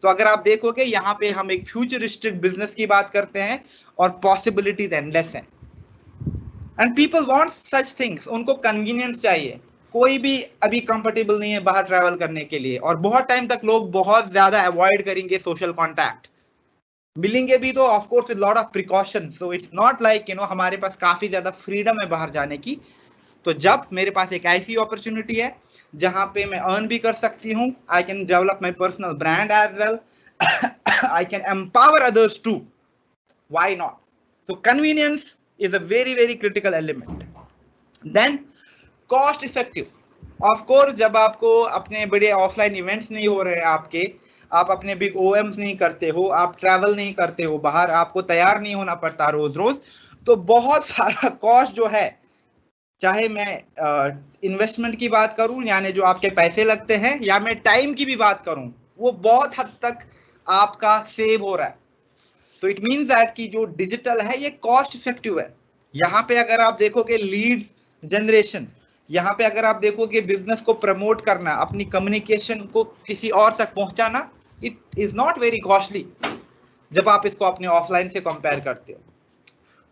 [SPEAKER 1] तो अगर आप देखोगे यहाँ पे हम एक फ्यूचरिस्टिक बिजनेस की बात करते हैं और पॉसिबिलिटीज एंडलेस है। And people want such things, उनको कन्वीनियंस चाहिए। कोई भी अभी कंफर्टेबल नहीं है बाहर ट्रैवल करने के लिए, और बहुत टाइम तक लोग बहुत ज्यादा अवॉइड करेंगे सोशल कॉन्टैक्ट। मिलेंगे भी तो of course with lot of precautions, so it's not like हमारे पास काफी ज्यादा फ्रीडम है बाहर जाने की। तो जब मेरे पास एक ऐसी अपॉर्चुनिटी है जहां पे मैं अर्न भी कर सकती हूँ, I can develop my personal brand as well, I can empower others too, why not. So convenience is a very critical element. Then cost effective. Of course जब आपको अपने बड़े ऑफलाइन इवेंट्स नहीं हो रहे हैं आपके, आप अपने बिग ओएम्स नहीं करते हो, आप ट्रैवल नहीं करते हो बाहर, आपको तैयार नहीं होना पड़ता रोज रोज, तो बहुत सारा कॉस्ट जो है, चाहे मैं इन्वेस्टमेंट की बात करूं यानी जो आपके पैसे लगते हैं, या मैं टाइम की भी बात करूं, वो बहुत हद तक आपका सेव हो रहा है। तो इट मीन्स दैट कि जो डिजिटल है ये कॉस्ट इफेक्टिव है। यहाँ पे अगर आप देखोगे लीड जनरेशन, यहाँ पे अगर आप देखोगे बिजनेस को प्रमोट करना, अपनी कम्युनिकेशन को किसी और तक पहुंचाना, it is not very costly जब आप इसको अपने ऑफलाइन से कंपेयर करते हो।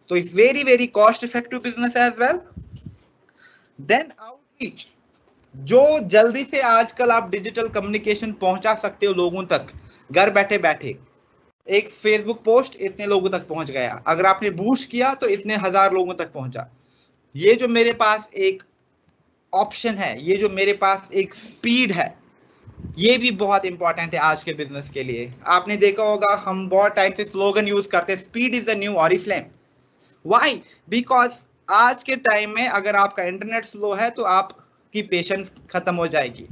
[SPEAKER 1] तो it's very cost effective business as well. Then outreach, जो जल्दी से आजकल आप डिजिटल कम्युनिकेशन पहुंचा सकते हो लोगों तक घर बैठे बैठे। एक फेसबुक पोस्ट इतने लोगों तक पहुंच गया, अगर आपने बूस्ट किया तो इतने 1000 लोगों तक पहुंचा। ये जो मेरे पास एक ऑप्शन है, ये जो मेरे पास एक स्पीड है, ये भी बहुत इंपॉर्टेंट है आज के बिजनेस के लिए। आपने देखा होगा हम बहुत टाइम से स्लोगन यूज करते हैं, speed is the new Oriflame. Why? Because आज के टाइम में अगर आपका इंटरनेट स्लो है तो आपकी पेशेंस खत्म हो जाएगी।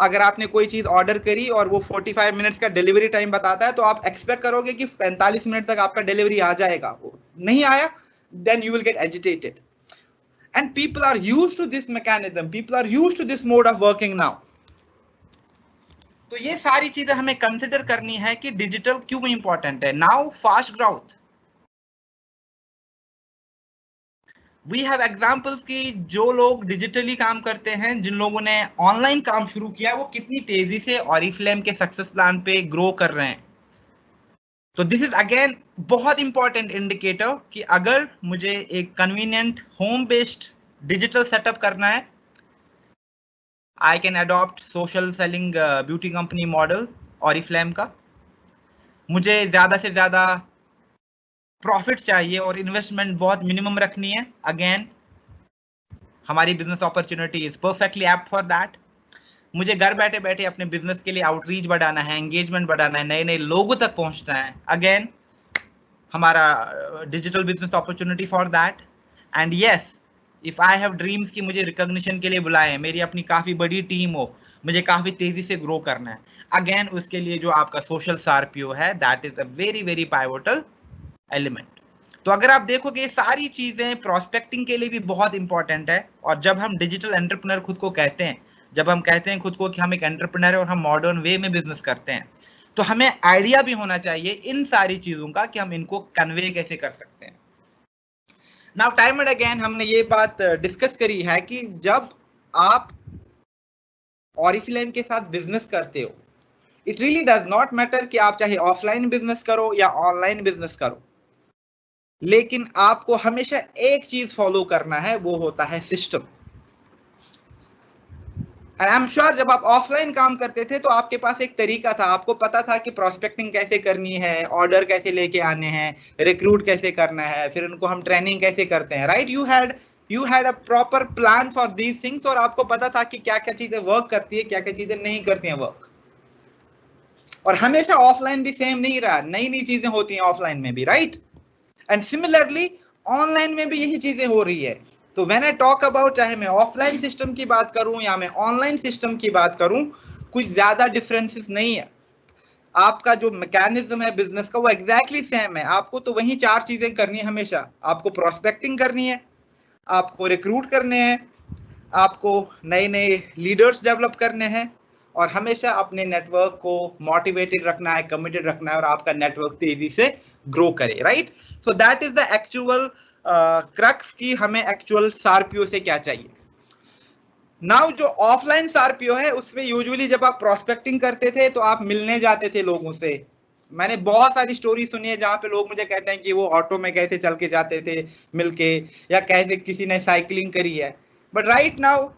[SPEAKER 1] अगर आपने कोई चीज ऑर्डर करी और वो 45 मिनट्स का डिलीवरी टाइम बताता है, तो आप एक्सपेक्ट करोगे कि 45 मिनट तक आपका डिलीवरी आ जाएगा, वो नहीं आया, then you will get agitated. And people are used to this mechanism, people are used to this mode of working now. तो ये सारी चीजें हमें कंसिडर करनी है कि डिजिटल क्यों इंपॉर्टेंट है। Now fast growth, we have examples की जो लोग डिजिटली काम करते हैं, जिन लोगों ने ऑनलाइन काम शुरू किया, वो कितनी तेजी से ऑरिफ्लेम के सक्सेस प्लान पे ग्रो कर रहे हैं। तो दिस इज अगेन बहुत इंपॉर्टेंट इंडिकेटर कि अगर मुझे एक convenient home based digital setup करना है, I can adopt social selling beauty company model Oriflame का। मुझे ज्यादा से ज्यादा प्रॉफिट चाहिए और इन्वेस्टमेंट बहुत मिनिमम रखनी है, अगेन हमारी business opportunity is perfectly apt for that. मुझे घर बैठे बैठे अपने बिजनेस के लिए आउटरीच बढ़ाना है, एंगेजमेंट बढ़ाना है, नए नए लोगों तक पहुंचना है, अगेन हमारा digital business opportunity for that. And yes, if I have dreams कि मुझे रिकॉग्निशन के लिए बुलाएं, मेरी अपनी काफी बड़ी टीम हो, मुझे काफी तेजी से ग्रो करना है, अगेन उसके लिए जो आपका सोशल सार्पियो है, that is a very very pivotal element. तो अगर आप देखोगे ये सारी चीजें प्रोस्पेक्टिंग के लिए भी बहुत इंपॉर्टेंट है। और जब हम डिजिटल एंटरप्रेन्योर खुद को कहते हैं, जब हम कहते हैं खुद को कि हम एक एंटरप्रेन्योर है और हम मॉडर्न वे में बिजनेस करते हैं, तो हमें आइडिया भी होना चाहिए इन सारी चीजों का कि हम इनको कन्वे कैसे कर सकते हैं। नाउ टाइम एंड अगेन हमने ये बात डिस्कस करी है कि जब आप ऑरिफ्लेम के साथ बिजनेस करते हो, it really does not matter कि आप चाहे ऑफलाइन बिजनेस करो या ऑनलाइन बिजनेस करो, लेकिन आपको हमेशा एक चीज फॉलो करना है, वो होता है system. And I am sure जब आप ऑफलाइन काम करते थे तो आपके पास एक तरीका था, आपको पता था कि प्रोस्पेक्टिंग कैसे करनी है, ऑर्डर कैसे लेके आने हैं, रिक्रूट कैसे करना है, फिर उनको हम ट्रेनिंग कैसे करते हैं, right? You had a proper plan for these things, और आपको पता था कि क्या क्या चीजें वर्क करती है, क्या क्या चीजें नहीं करती हैं वर्क। और हमेशा ऑफलाइन भी सेम नहीं रहा, नई नई चीजें होती हैं ऑफलाइन में भी, राइट? एंड सिमिलरली ऑनलाइन में भी यही चीजें हो रही है। तो व्हेन आई टॉक अबाउट, चाहे मैं ऑफलाइन सिस्टम की बात करूं या मैं ऑनलाइन सिस्टम की बात करूं, कुछ ज्यादा डिफरेंसेस नहीं है। आपका जो मैकेनिज्म है बिजनेस का वो एग्जैक्टली सेम है। आपको तो वही चार चीजें करनी है हमेशा। आपको प्रोस्पेक्टिंग करनी है, आपको रिक्रूट करने हैं, आपको नए नए लीडर्स डेवलप करने हैं, और हमेशा अपने नेटवर्क को मोटिवेटेड रखना है, कमिटेड रखना है, और आपका नेटवर्क तेजी से ग्रो करे, right? So that is the actual crux की हमें एक्चुअल सार्पियो से क्या चाहिए। नाउ जो ऑफलाइन सार्पियो है उसमें यूजुअली जब आप प्रोस्पेक्टिंग करते थे तो आप मिलने जाते थे लोगों से। मैंने बहुत सारी स्टोरी सुनी है जहां पे लोग मुझे कहते हैं कि वो ऑटो में कैसे चल के जाते थे मिलके, या कैसे किसी ने साइकिलिंग करी है। बट राइट नाउ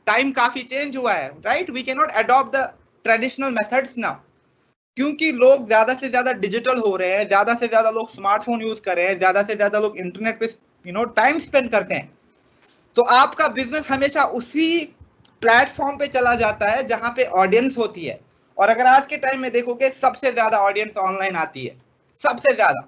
[SPEAKER 1] टाइम काफी चेंज हुआ है, right? We can not adopt the traditional methods now, क्योंकि लोग ज्यादा से ज्यादा डिजिटल हो रहे हैं, ज्यादा से ज्यादा लोग स्मार्टफोन यूज कर रहे हैं, ज्यादा से ज्यादा लोग इंटरनेट पे टाइम स्पेंड करते हैं। तो आपका बिजनेस हमेशा उसी प्लेटफॉर्म पे चला जाता है जहां पे ऑडियंस होती है। और अगर आज के टाइम में देखोगे सबसे ज्यादा ऑडियंस ऑनलाइन आती है, सबसे ज्यादा।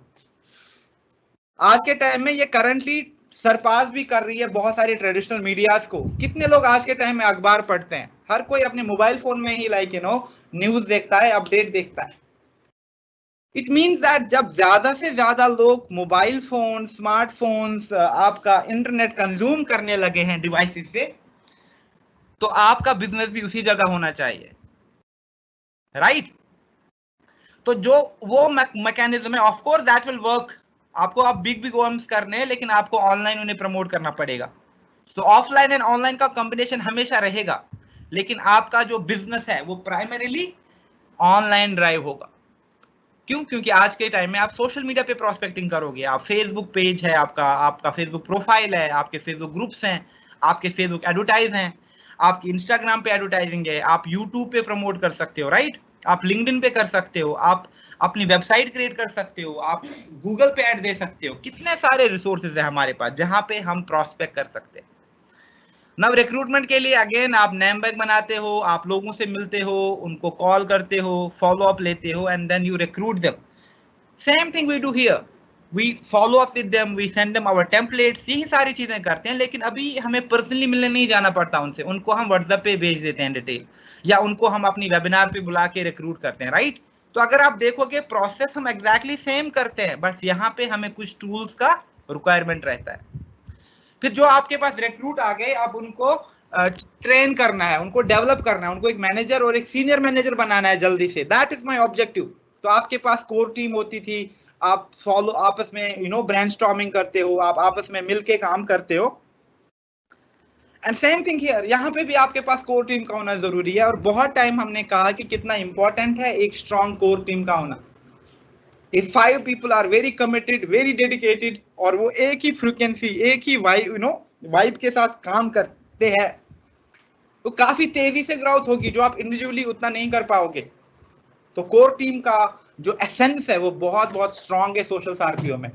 [SPEAKER 1] आज के टाइम में ये करंटली सरपास भी कर रही है बहुत सारी ट्रेडिशनल मीडियाज को। कितने लोग आज के टाइम में अखबार पढ़ते हैं? हर कोई अपने मोबाइल फोन में ही न्यूज देखता है, अपडेट देखता है। इट मीन्स दैट जब ज्यादा से ज्यादा लोग मोबाइल फोन, स्मार्टफोन्स, आपका इंटरनेट कंज्यूम करने लगे हैं डिवाइसेस से, तो आपका बिजनेस भी उसी जगह होना चाहिए, राइट? तो जो वो मैकेनिज्म है, of course that will work. आपको आप बिग बिग वर्म्स करने हैं, लेकिन आपको ऑनलाइन उन्हें प्रमोट करना पड़ेगा। तो ऑफलाइन एंड ऑनलाइन का कॉम्बिनेशन हमेशा रहेगा, लेकिन आपका जो बिजनेस है वो प्राइमरीली ऑनलाइन ड्राइव होगा। क्यों? क्योंकि आज के टाइम में आप सोशल मीडिया पे प्रोस्पेक्टिंग करोगे। आप फेसबुक पेज है आपका फेसबुक प्रोफाइल है, आपके फेसबुक ग्रुप्स हैं, आपके फेसबुक एडवर्टाइज हैं, आपकी इंस्टाग्राम पे एडवर्टाइजिंग है, आप यूट्यूब पे प्रमोट कर सकते हो, राइट? आप लिंक्डइन पे कर सकते हो, आप अपनी वेबसाइट क्रिएट कर सकते हो, आप गूगल पे ऐड दे सकते हो। कितने सारे रिसोर्सेज है हमारे पास जहां पे हम प्रोस्पेक्ट कर सकते हैं। नव रिक्रूटमेंट के लिए अगेन आप नेम बैग बनाते हो, आप लोगों से मिलते हो, उनको कॉल करते हो, फॉलो अप लेते हो, and then you recruit them. Same thing we do here, we follow up with them, we send them our templates, यही सारी चीजें करते हैं। लेकिन अभी हमें पर्सनली मिलने नहीं जाना पड़ता उनसे, उनको हम व्हाट्सएप पे भेज देते हैं डिटेल, या उनको हम अपनी वेबिनार पे बुला के रिक्रूट करते हैं, राइट? तो अगर आप देखोगे प्रोसेस हम एग्जैक्टली सेम करते हैं, बस यहाँ पे हमें कुछ टूल्स का रिक्वायरमेंट रहता है। फिर जो आपके पास रिक्रूट आ गए, अब उनको ट्रेन करना है, उनको डेवलप करना है, उनको एक मैनेजर और एक सीनियर मैनेजर बनाना है जल्दी से। That is my objective. तो आपके पास कोर टीम होती थी, आप फॉलो आपस में ब्रेनस्टॉर्मिंग करते हो, आप आपस में मिलके काम करते हो। एंड सेम थिंग हियर, यहाँ पे भी आपके पास कोर टीम का होना जरूरी है। और बहुत टाइम हमने कहा कि कितना इंपॉर्टेंट है एक स्ट्रॉन्ग कोर टीम का होना। If 5 people are very committed, very dedicated, और वो एक ही फ्रीक्वेंसी, एक ही वाइब के साथ काम करते हैं, तो काफी तेजी से ग्रोथ होगी जो आप इंडिविजुअली उतना नहीं कर पाओगे। तो कोर टीम का जो एसेंस है वो बहुत बहुत स्ट्रांग है सोशल सार्पियो में।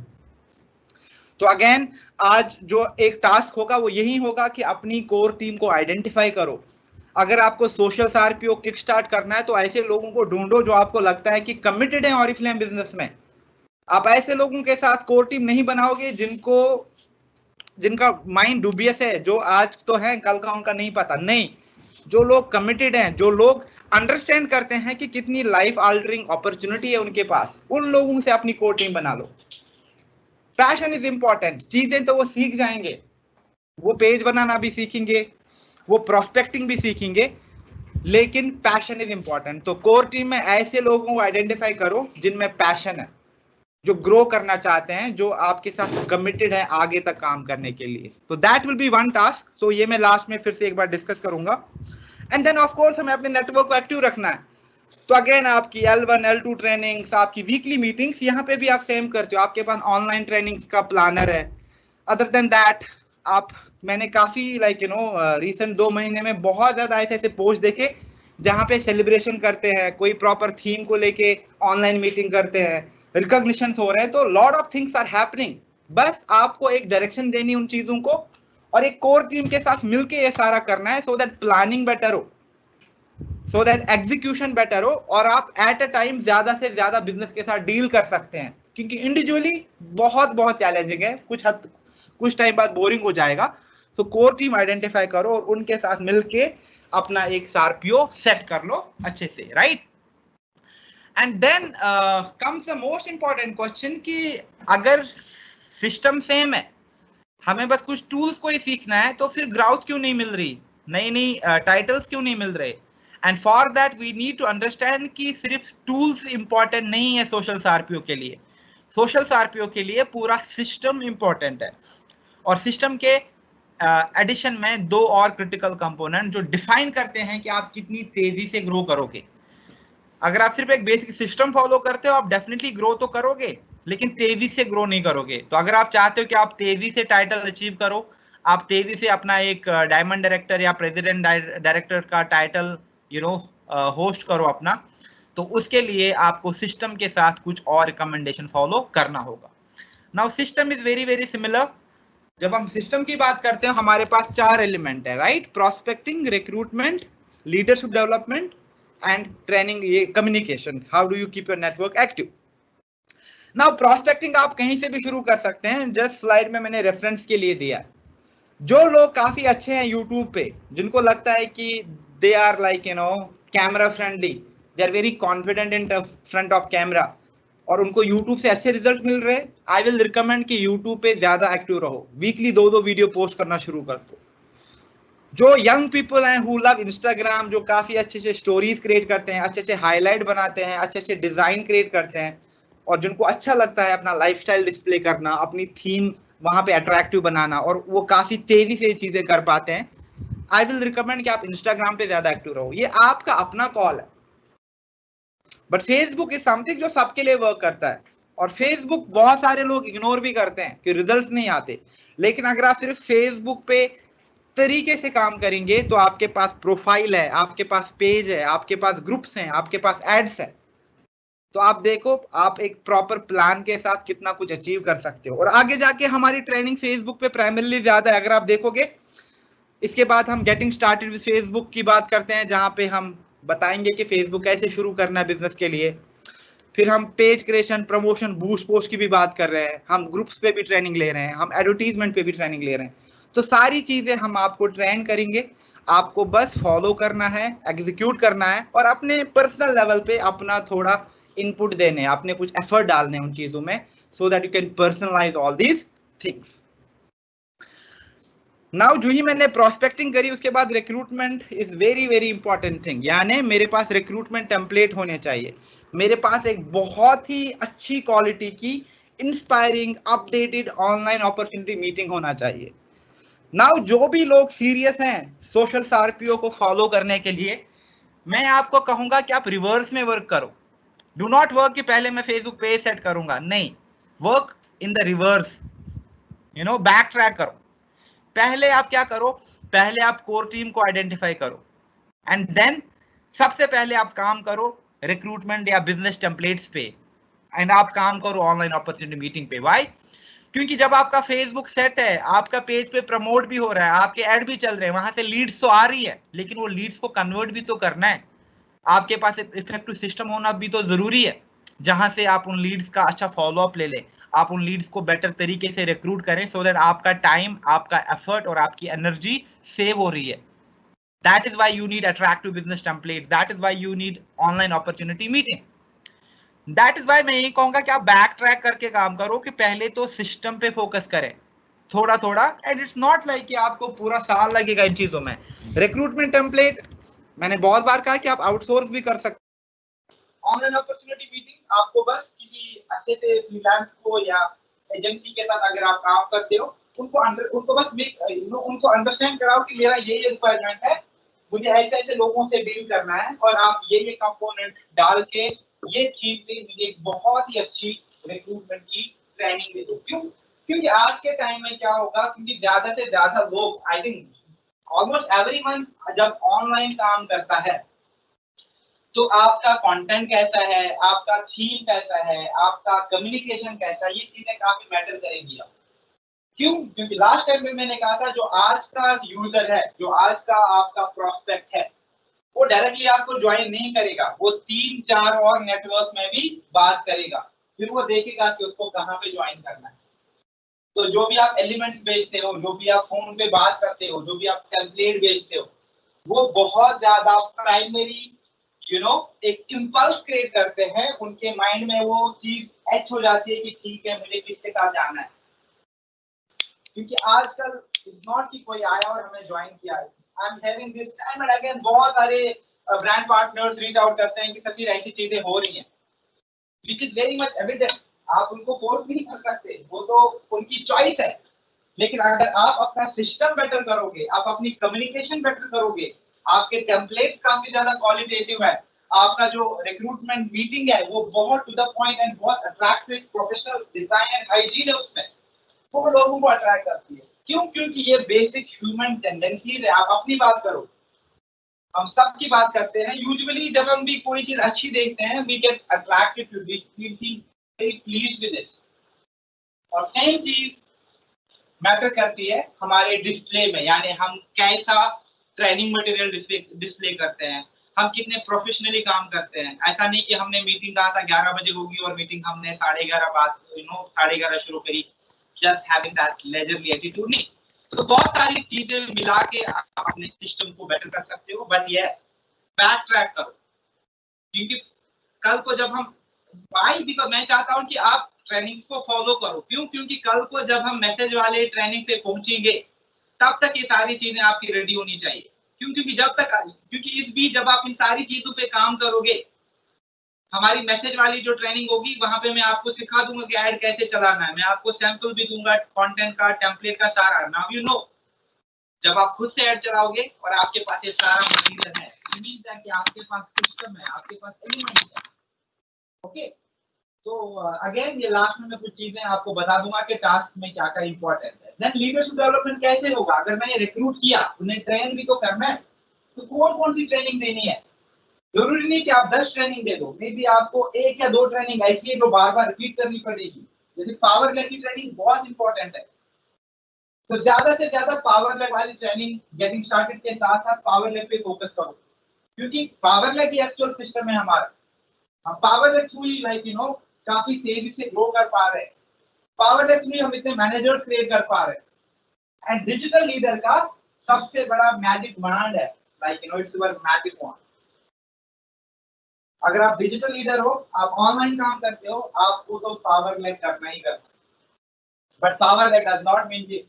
[SPEAKER 1] तो अगेन आज जो एक टास्क होगा वो यही होगा कि अपनी कोर टीम को आइडेंटिफाई करो। अगर आपको सोशल सार्पियो किक स्टार्ट करना है तो ऐसे लोगों को ढूंढो जो आपको लगता है कि कमिटेड है ऑरिफ्लेम बिजनेस में। आप ऐसे लोगों के साथ कोर टीम नहीं बनाओगे जिनका माइंड डूबियस है, जो आज तो है कल का उनका नहीं पता। नहीं, जो लोग कमिटेड हैं, जो लोग अंडरस्टैंड करते हैं कि कितनी लाइफ अल्टरिंग अपॉर्चुनिटी है उनके पास, उन लोगों से अपनी कोर टीम बना लो। Passion is important. चीजें तो वो सीख जाएंगे, वो पेज बनाना भी सीखेंगे, वो प्रोस्पेक्टिंग भी सीखेंगे, लेकिन पैशन इज इंपॉर्टेंट। तो कोर टीम में ऐसे लोगों को आइडेंटिफाई करो जिनमें पैशन है, जो ग्रो करना चाहते हैं, जो आपके साथ कमिटेड है आगे तक काम करने के लिए। तो that will be one task. तो ये मैं लास्ट में फिर से एक बार डिस्कस करूंगा। एंड देन ऑफ कोर्स हमें अपने नेटवर्क को एक्टिव रखना है। तो अगेन आपकी L1 L2 ट्रेनिंग्स, आपकी वीकली मीटिंग्स, यहाँ पे भी आप सेम करते हो, आपके पास ऑनलाइन ट्रेनिंग्स का प्लानर है। अदर देन दैट मैंने काफी रिसेंट 2 महीने में बहुत ज्यादा ऐसे पोस्ट देखे जहाँ पे सेलिब्रेशन करते हैं, कोई प्रॉपर थीम को लेके ऑनलाइन मीटिंग करते हैं, रिकॉग्निशन हो रहे हैं। तो lot of things are happening. बस आपको एक डायरेक्शन देनी उन चीजों को और एक कोर टीम के साथ मिलके ये सारा करना है, सो दैट प्लानिंग बेटर हो, सो दैट एग्जीक्यूशन बेटर हो, और आप एट अ टाइम ज्यादा से ज्यादा बिजनेस के साथ डील कर सकते हैं। क्योंकि इंडिविजुअली बहुत चैलेंजिंग है, कुछ टाइम बाद बोरिंग हो जाएगा। तो कोर टीम आइडेंटिफाई करो और उनके साथ मिलके अपना एक सार्पियो सेट कर लो अच्छे से, right. And then comes the most important question कि अगर सिस्टम सेम है, हमें बस कुछ टूल्स को ही सीखना है, तो फिर ग्राउथ क्यों नहीं मिल रही, नई टाइटल्स क्यों नहीं मिल रहे। And for that we need to understand कि सिर्फ टूल्स इंपॉर्टेंट नहीं है सोशल सार्पियो के लिए। सोशल सार्पियो के लिए पूरा सिस्टम इंपॉर्टेंट है। और सिस्टम के एडिशन में 2 और क्रिटिकल कंपोनेंट जो डिफाइन करते हैं कि आप कितनी तेजी से ग्रो करोगे। अगर आप सिर्फ एक बेसिक सिस्टम फॉलो करते हो, आप डेफिनेटली ग्रो तो करोगे, लेकिन तेजी से ग्रो नहीं करोगे। तो अगर आप चाहते हो कि आप तेजी से टाइटल अचीव करो, आप तेजी से अपना एक डायमंड डायरेक्टर या प्रेसिडेंट डायरेक्टर का टाइटल होस्ट करो अपना, तो उसके लिए आपको सिस्टम के साथ कुछ और रिकमेंडेशन फॉलो करना होगा। Now system is very similar. जब हम सिस्टम की बात करते हैं, हमारे पास 4 एलिमेंट है, right. Prospecting, recruitment, leadership development and training, ये communication, how do you keep your network active. Now prospecting आप कहीं से भी शुरू कर सकते हैं, जस्ट स्लाइड में मैंने रेफरेंस के लिए दिया। जो लोग काफी अच्छे हैं यूट्यूब पे, जिनको लगता है कि they are like camera friendly, they are very confident in front of camera, और उनको यूट्यूब से अच्छे रिजल्ट मिल रहे, आई विल रिकमेंड कि यूट्यूब पे ज्यादा एक्टिव रहो, वीकली 2 वीडियो पोस्ट करना शुरू कर दो। जो यंग पीपल हैं हु लव इंस्टाग्राम, जो काफी अच्छे से स्टोरीज क्रिएट करते हैं, अच्छे से हाईलाइट बनाते हैं, अच्छे से डिजाइन क्रिएट करते हैं, और जिनको अच्छा लगता है अपना लाइफस्टाइल डिस्प्ले करना, अपनी थीम वहां पे अट्रैक्टिव बनाना, और वो काफी तेजी से ये चीजें कर पाते हैं, आई विल रिकमेंड कि आप इंस्टाग्राम पे ज्यादा एक्टिव रहो। ये आपका अपना कॉल है। बट फेसबुक इज समथिंग जो सबके लिए वर्क करता है, और फेसबुक बहुत सारे लोग इग्नोर भी करते हैं कि रिजल्ट नहीं आते। लेकिन अगर आप सिर्फ फेसबुक पे तरीके से काम करेंगे, तो आपके पास प्रोफाइल है, आपके पास पेज है, आपके पास ग्रुप्स हैं, आपके पास एड्स है, तो आप देखो आप एक प्रॉपर प्लान के साथ कितना कुछ अचीव कर सकते हो। और आगे जाके हमारी ट्रेनिंग फेसबुक पे प्राइमरीली ज्यादा है, अगर आप देखोगे। इसके बाद हम गेटिंग स्टार्टेड विद फेसबुक की बात करते हैं, जहां पे हम बताएंगे कि फेसबुक कैसे शुरू करना है बिजनेस के लिए। फिर हम page creation, promotion, boost post की भी बात कर रहे हैं, हम ग्रुप्स पे भी ट्रेनिंग ले रहे हैं, हम एडवर्टीजमेंट पे भी ट्रेनिंग ले रहे हैं। तो सारी चीजें हम आपको ट्रेन करेंगे, आपको बस फॉलो करना है, एग्जीक्यूट करना है, और अपने पर्सनल लेवल पे अपना थोड़ा इनपुट देने, अपने कुछ एफर्ट डालने उन चीजों में, so that you can personalise all these things. Now जो ही मैंने प्रोस्पेक्टिंग करी उसके बाद recruitment is very very important thing, यानी मेरे पास रिक्रूटमेंट टेम्पलेट होने चाहिए, मेरे पास एक बहुत ही अच्छी क्वालिटी की inspiring updated online opportunity meeting होना चाहिए। नाउ जो भी लोग सीरियस हैं सोशल सार्पियो को फॉलो करने के लिए, मैं आपको कहूंगा कि आप रिवर्स में वर्क करो। डू नॉट वर्क कि पहले मैं फेसबुक पेज सेट करूंगा, नहीं, work in the reverse, back track करो। पहले आप क्या करो, पहले आप कोर टीम को आइडेंटिफाई करो एंड देन सबसे पहले आप काम करो रिक्रूटमेंट या बिजनेस टेम्पलेट्स पे, एंड आप काम करो ऑनलाइन अपॉर्चुनिटी मीटिंग पे। वाई? क्योंकि जब आपका फेसबुक सेट है, आपका पेज पे प्रमोट भी हो रहा है, आपके ऐड भी चल रहे हैं, वहां से लीड्स तो आ रही है, लेकिन वो लीड्स को कन्वर्ट भी तो करना है। आपके पास इफेक्टिव सिस्टम होना भी तो जरूरी है, जहां से आप उन लीड्स का अच्छा फॉलोअप ले लें, आप उन लीड्स को बेटर तरीके से रिक्रूट करें, सो दैट आपका टाइम, आपका एफर्ट और आपकी एनर्जी सेव हो रही है। That is why you need attractive business template, that is why you need online opportunity meeting. That is why मैं यही कहूंगा कि आप बैक ट्रैक करके काम करो, कि पहले तो सिस्टम पे फोकस करें थोड़ा थोड़ा, एंड इट्स नॉट लाइक कि आपको पूरा साल लगेगा इन चीजों में। रिक्रूटमेंट टेम्पलेट मैंने बहुत बार कहा कि आप आउटसोर्स भी कर सकते। ऑनलाइन अपॉर्चुनिटी मीटिंग आपको बस किसी अच्छे से फ्रीलांस को या एजेंसी के साथ अगर आप काम करते हो, उनको बस उनको अंडरस्टैंड कराओ कि मेरा ये रिक्वायरमेंट है, मुझे ऐसे ऐसे लोगों से डील करना है, और आप ये कंपोनेंट डाल के ये चीज से मुझे एक बहुत ही अच्छी रिक्रूटमेंट की ट्रेनिंग दे दो। क्यों? क्योंकि आज के टाइम में क्या होगा, क्योंकि ज्यादा से ज्यादा लोग, आई थिंक ऑलमोस्ट एवरीवन जब ऑनलाइन काम करता है, तो आपका कंटेंट कैसा है, आपका थीम कैसा है, आपका कम्युनिकेशन कैसा है, ये चीजें काफी मैटर करेगी। क्यों? क्योंकि लास्ट टाइम में मैंने कहा था, जो आज का यूजर है, जो आज का आपका प्रोस्पेक्ट है, वो डायरेक्टली आपको ज्वाइन नहीं करेगा, वो 3-4 और नेटवर्क में भी बात करेगा, फिर वो देखेगा कि उसको कहाँ पे ज्वाइन करना है। तो जो भी आप एलिमेंट बेचते हो, जो भी आप फोन पे बात करते हो, जो भी आप टेम्पलेट बेचते हो, वो बहुत ज्यादा प्राइमरी एक इम्पल्स क्रिएट करते हैं, उनके माइंड में वो चीज एच हो जाती है कि ठीक है, मुझे किसके साथ जाना है। क्योंकि आजकल इज नॉट कि कोई आया और हमें ज्वाइन किया, I am having this time and again, बहुत सारे ब्रांड पार्टनर्स रीच आउट करते हैं कि सभी ऐसी चीजें हो रही हैं, which is very much evident. आप उनको फोर्स नहीं कर सकते, वो तो उनकी चॉइस है। लेकिन अगर आप अपना सिस्टम बेटर करोगे, आप अपनी कम्युनिकेशन बेटर करोगे, आपके टेम्पलेट्स काफी ज्यादा क्वालिटेटिव है, आपका जो रिक्रूटमेंट मीटिंग है वो बहुत टू द पॉइंट एंड बहुत attractive, professional design and hygiene है उसमें, वो लोगों को अट्रैक्ट करती है। क्यों? क्योंकि ये बेसिक ह्यूमन टेंडेंसीज है। आप अपनी बात करो, हम सबकी बात करते हैं। यूजुअली जब हम भी कोई चीज अच्छी देखते हैं, we get attracted to it, we feel very pleased with it. और सेम चीज मैटर करती है हमारे डिस्प्ले में, यानी हम कैसा ट्रेनिंग मटेरियल डिस्प्ले करते हैं, हम कितने प्रोफेशनली काम करते हैं। ऐसा नहीं कि हमने मीटिंग कहा था 11 बजे होगी और मीटिंग हमने 11:30 बात 11:30 शुरू करी, just having that leisurely attitude, नहीं। तो बहुत सारी चीजें मिला के आप अपने सिस्टम को बेटर कर सकते हो, बट ये बैक ट्रैक करो। क्योंकि कल को जब हम मैं चाहता हूं कि आप ट्रेनिंग्स को फॉलो करो। क्यों? क्योंकि कल को जब हम मैसेज वाले ट्रेनिंग पे पहुंचेंगे, तब तक ये सारी चीजें आपकी रेडी होनी चाहिए। क्यों? क्योंकि इस बीच जब आप इन सारी चीजों पे काम करोगे, हमारी मैसेज वाली जो ट्रेनिंग होगी, वहां पे मैं आपको सिखा दूंगा कि ऐड कैसे चलाना है, मैं आपको सैंपल भी दूंगा, कंटेंट का, टेम्पलेट का, सारा। नाउ यू नो, जब आप खुद से ऐड चलाओगे और आपके पास ये सारा मटेरियल है, मींस है कि आपके पास सिस्टम है, आपके पास एलिमेंट है। ओके, तो अगेन ये लास्ट में मैं कुछ चीजें आपको बता दूंगा कि टास्क में क्या क्या इंपॉर्टेंट है। देन लीडरशिप डेवलपमेंट कैसे होगा? अगर मैंने रिक्रूट किया, उन्हें ट्रेन भी तो करना है, तो कौन कौन सी ट्रेनिंग देनी है? जरूरी नहीं कि आप 10 ट्रेनिंग दे दो, मे बी आपको 1 या 2 ट्रेनिंग ऐसी है जो बार बार रिपीट करनी पड़ेगी। जैसे पावर लेग की ट्रेनिंग बहुत इंपॉर्टेंट है, तो ज्यादा से ज्यादा पावर लेग वाली ट्रेनिंग गेटिंग स्टार्टेड के साथ साथ पावर लेग पे फोकस करो, क्योंकि पावर लेग ही एक्चुअल सिस्टम है हमारा। हम पावर लेग थ्रू ही काफी तेजी से ग्रो कर पा रहे हैं, पावर लेग थ्रू हम इतने मैनेजर्स क्रिएट कर पा रहे हैं। एंड डिजिटल लीडर का सबसे बड़ा मैजिक वॉन्ड है, इट्स योर मैजिक वॉन्ड। अगर आप डिजिटल लीडर हो, आप ऑनलाइन काम करते हो, आपको तो पावर लेग करना ही करना। But power leg does not mean this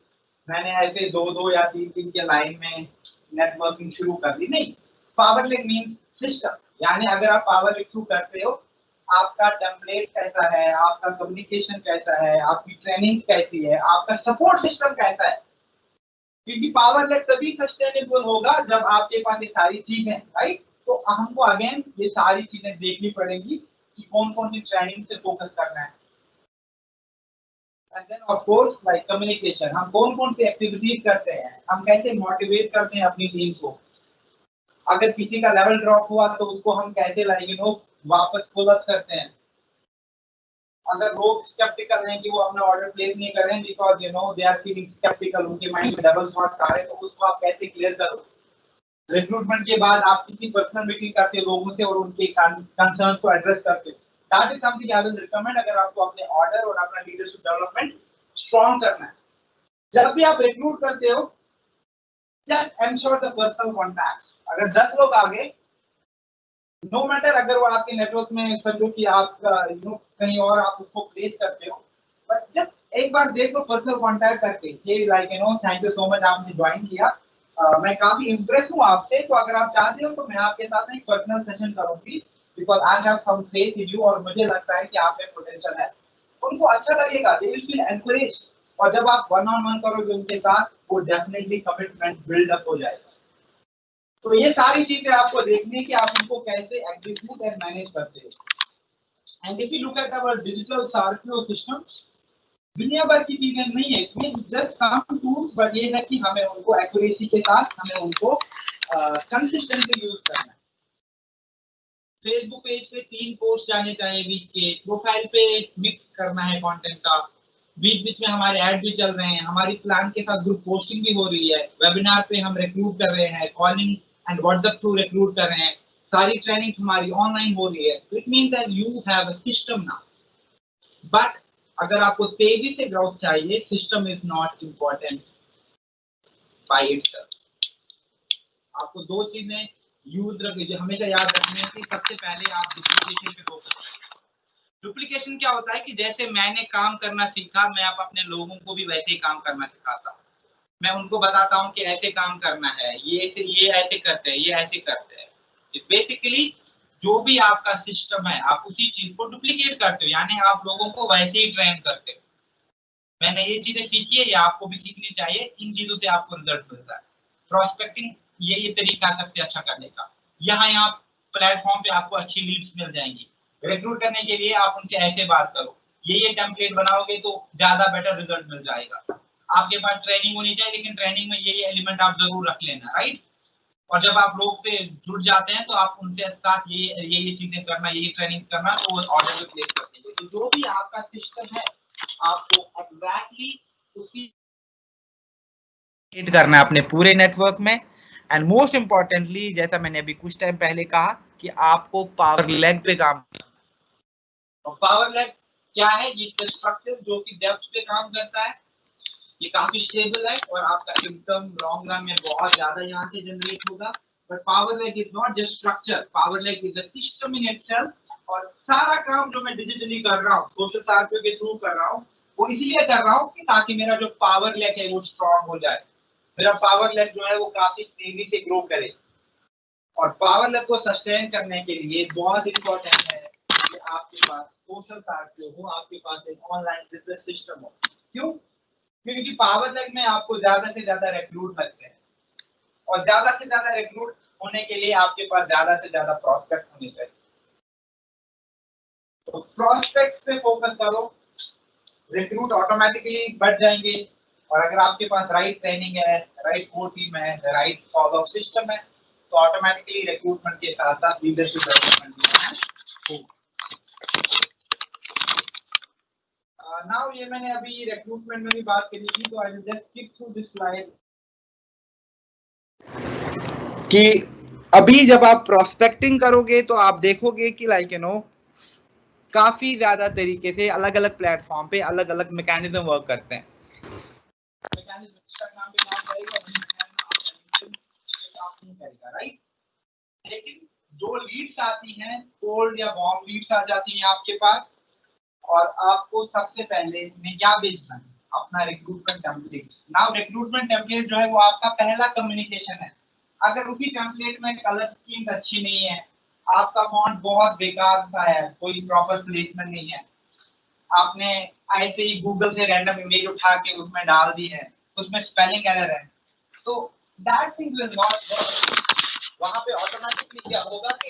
[SPEAKER 1] मैंने ऐसे 2-2 या 3-3 के लाइन में नेटवर्किंग शुरू कर दी, नहीं। पावर लेग मीन सिस्टम, यानी अगर आप पावर लेग थ्रू करते हो, आपका टेम्पलेट कैसा है, आपका कम्युनिकेशन कैसा है, आपकी ट्रेनिंग कैसी है, आपका सपोर्ट सिस्टम कैसा है, क्योंकि पावर लेग तभी सस्टेनेबल होगा जब आपके पास ये सारी चीजें, राइट। तो हमको अगेन ये सारी चीजें देखनी पड़ेगी कि कौन कौन सी ट्रेनिंग से फोकस करना है। And then of course like communication, हम कौन कौन सी एक्टिविटीज करते हैं, हम कैसे मोटिवेट करते हैं अपनी टीम को, अगर किसी का लेवल ड्रॉप हुआ तो उसको हम कैसे लाइक वापस पुल अप करते हैं, अगर लोग स्केप्टिकल हैं कि वो अपना ऑर्डर प्लेस नहीं कर रहे हैं because they are feeling sceptical, उनके माइंड में डबल थॉट्स आ रहे हैं, तो उसको आप कैसे क्लियर करो। रिक्रूटमेंट के बाद आप कितनी पर्सनल मीटिंग करते हो लोगों से और उनके कंसर्न को एड्रेस करते हो, that is something I will recommend अगर आपको अपने ऑर्डर और अपना लीडरशिप डेवलपमेंट स्ट्रॉन्ग करना है। जब भी आप रिक्रूट करते हो, just ensure the personal contact. अगर 10 लोग आ गए, नो मैटर अगर वो आपके नेटवर्क में समझो कि आप कहीं और आप उसको प्लेस करते हो, बट जस्ट एक बार देख लो पर्सनल कांटेक्ट करके, ये like thank you so much आपने ज्वाइन किया, मैं काफी इम्प्रेस हूँ आपसे, तो अगर आप चाहते हो तो मैं आपके साथ एक पर्सनल सेशन करूंगी because I have some faith in you और मुझे लगता है कि आप में पोटेंशियल है। उनको अच्छा लगेगा, दे विल फील एनकरेज्ड, और जब आप वन ऑन वन करोगे उनके साथ, वो डेफिनेटली कमिटमेंट बिल्ड अप हो जाएगा। तो ये सारी चीजें आपको देखनी है कि आप उनको कैसे एग्जीक्यूट एंड मैनेज करते हो। And if you look at our digital सार्क्यू सिस्टम, दुनिया भर की चीजें नहीं है इसमें, जस्ट सम टूल्स, बट ये है कि हमें उनको एक्यूरेसी के साथ हमें उनको कंसिस्टेंटली यूज करना है। फेसबुक पेज पे 3 पोस्ट जाने चाहिए वीक के, प्रोफाइल पे मिक्स करना है कंटेंट का, बीच बीच में हमारे ऐड भी चल रहे हैं, हमारी प्लान के साथ ग्रुप पोस्टिंग भी हो रही है, वेबिनार पे हम रिक्रूट कर रहे हैं, calling and WhatsApp through recruit कर रहे हैं, सारी ट्रेनिंग हमारी ऑनलाइन हो रही है। तो it means that you have a system now. But अगर आपको तेजी से ग्रोथ चाहिए, system is not important by itself. आपको 2 चीजें यूज रखिए, हमेशा याद रखनी है कि सबसे पहले आप डुप्लीकेशन पे फोकस करें। डुप्लीकेशन क्या होता है कि जैसे मैंने काम करना सीखा, मैं अब अपने लोगों को भी वैसे ही काम करना सिखाता हूँ। मैं उनको बताता हूँ कि ऐसे काम करना है, ये ऐसे करते हैं, ये ऐसे करते हैं। बेसिकली जो भी आपका सिस्टम है, आप उसी चीज को डुप्लीकेट करते हो, यानी आप लोगों को वैसे ही ट्रेन करते हो। मैंने ये चीजें सीखी है, ये आपको भी सीखनी चाहिए, इन चीजों से आपको रिजल्ट मिलता है। प्रोस्पेक्टिंग ये तरीका सबसे अच्छा करने का। यहाँ प्लेटफॉर्म पे आपको अच्छी लीड्स मिल जाएंगी। रिक्रूट करने के लिए आप उनसे ऐसे बात करो, ये टेम्पलेट बनाओगे तो ज्यादा बेटर रिजल्ट मिल जाएगा। आपके पास ट्रेनिंग होनी चाहिए, लेकिन ट्रेनिंग में ये एलिमेंट आप जरूर रख लेना, राइट। और जब आप लोग से जुड़ जाते हैं तो आप उनके साथ ये चीजें करना, ये ट्रेनिंग करना, तो वो ऑर्डर भी प्लेस करते हैं। तो जो भी आपका सिस्टम है, आपको एग्जैक्टली उसी करना है अपने पूरे नेटवर्क में। एंड मोस्ट इंपॉर्टेंटली, जैसा मैंने अभी कुछ टाइम पहले कहा, कि आपको पावर लेग पे काम करना है। और पावर लेग क्या है? ये स्ट्रक्चर जो कि डेप्थ पे काम करता है, ये काफी स्टेबल है और आपका इनकम लॉन्ग रन में बहुत ज्यादा यहाँ से जनरेट होगा। But power leg is not just structure, power leg is a system in itself. और सारा काम जो मैं डिजिटली कर रहा हूँ, सोशल सार्क्यू के थ्रू कर रहा हूँ, वो इसलिए कर रहा हूँ कि ताकि मेरा जो पावर लेग है वो स्ट्रॉन्ग हो जाए, मेरा पावर लेग जो है वो काफी तेजी से ग्रो करे। और पावर लेग को सस्टेन करने के लिए बहुत इंपॉर्टेंट है कि आपके पास सोशल सार्क्यू हो, आपके पास एक ऑनलाइन बिजनेस सिस्टम हो। क्यों? क्योंकि पावर लेग में आपको ज्यादा से ज्यादा रिक्रूट लगते हैं, और ज्यादा से ज्यादा रिक्रूट होने के लिए आपके पास ज्यादा से ज्यादा प्रोस्पेक्ट होने चाहिए। तो प्रोस्पेक्ट पे फोकस करो, रिक्रूट ऑटोमेटिकली बढ़ जाएंगे। और अगर आपके पास राइट ट्रेनिंग है, राइट कोर टीम है, राइट फॉलो अप सिस्टम है, तो ऑटोमेटिकली रिक्रूटमेंट के साथ साथ लीडरशिप डेवलपमेंट भी है। नाउ ये मैंने अभी रिक्रूटमेंट में भी बात करी थी, तो I will just skip through this slide कि अभी जब आप प्रोस्पेक्टिंग करोगे तो आप देखोगे कि काफी ज्यादा तरीके से अलग अलग प्लेटफॉर्म पे अलग अलग मैकेनिज्म वर्क करते हैं। राइट, लेकिन जो लीड्स आती हैं, कोल्ड या वार्म लीड्स आ जाती हैं आपके पास, और आपको सबसे पहले में क्या बेचना है, अपना recruitment template. Now recruitment template जो है वो आपका पहला कम्युनिकेशन है। अगर उसी टेम्पलेट में कलर स्कीम अच्छी नहीं है, आपका फॉन्ट बहुत बेकार सा है, कोई प्रॉपर प्लेसमेंट नहीं है, आपने ऐसे ही गूगल से रैंडम इमेज उठा के उसमें डाल दी है, उसमें स्पेलिंग एरर है, तो that thing will not work. वहां पे ऑटोमेटिकली क्या होगा कि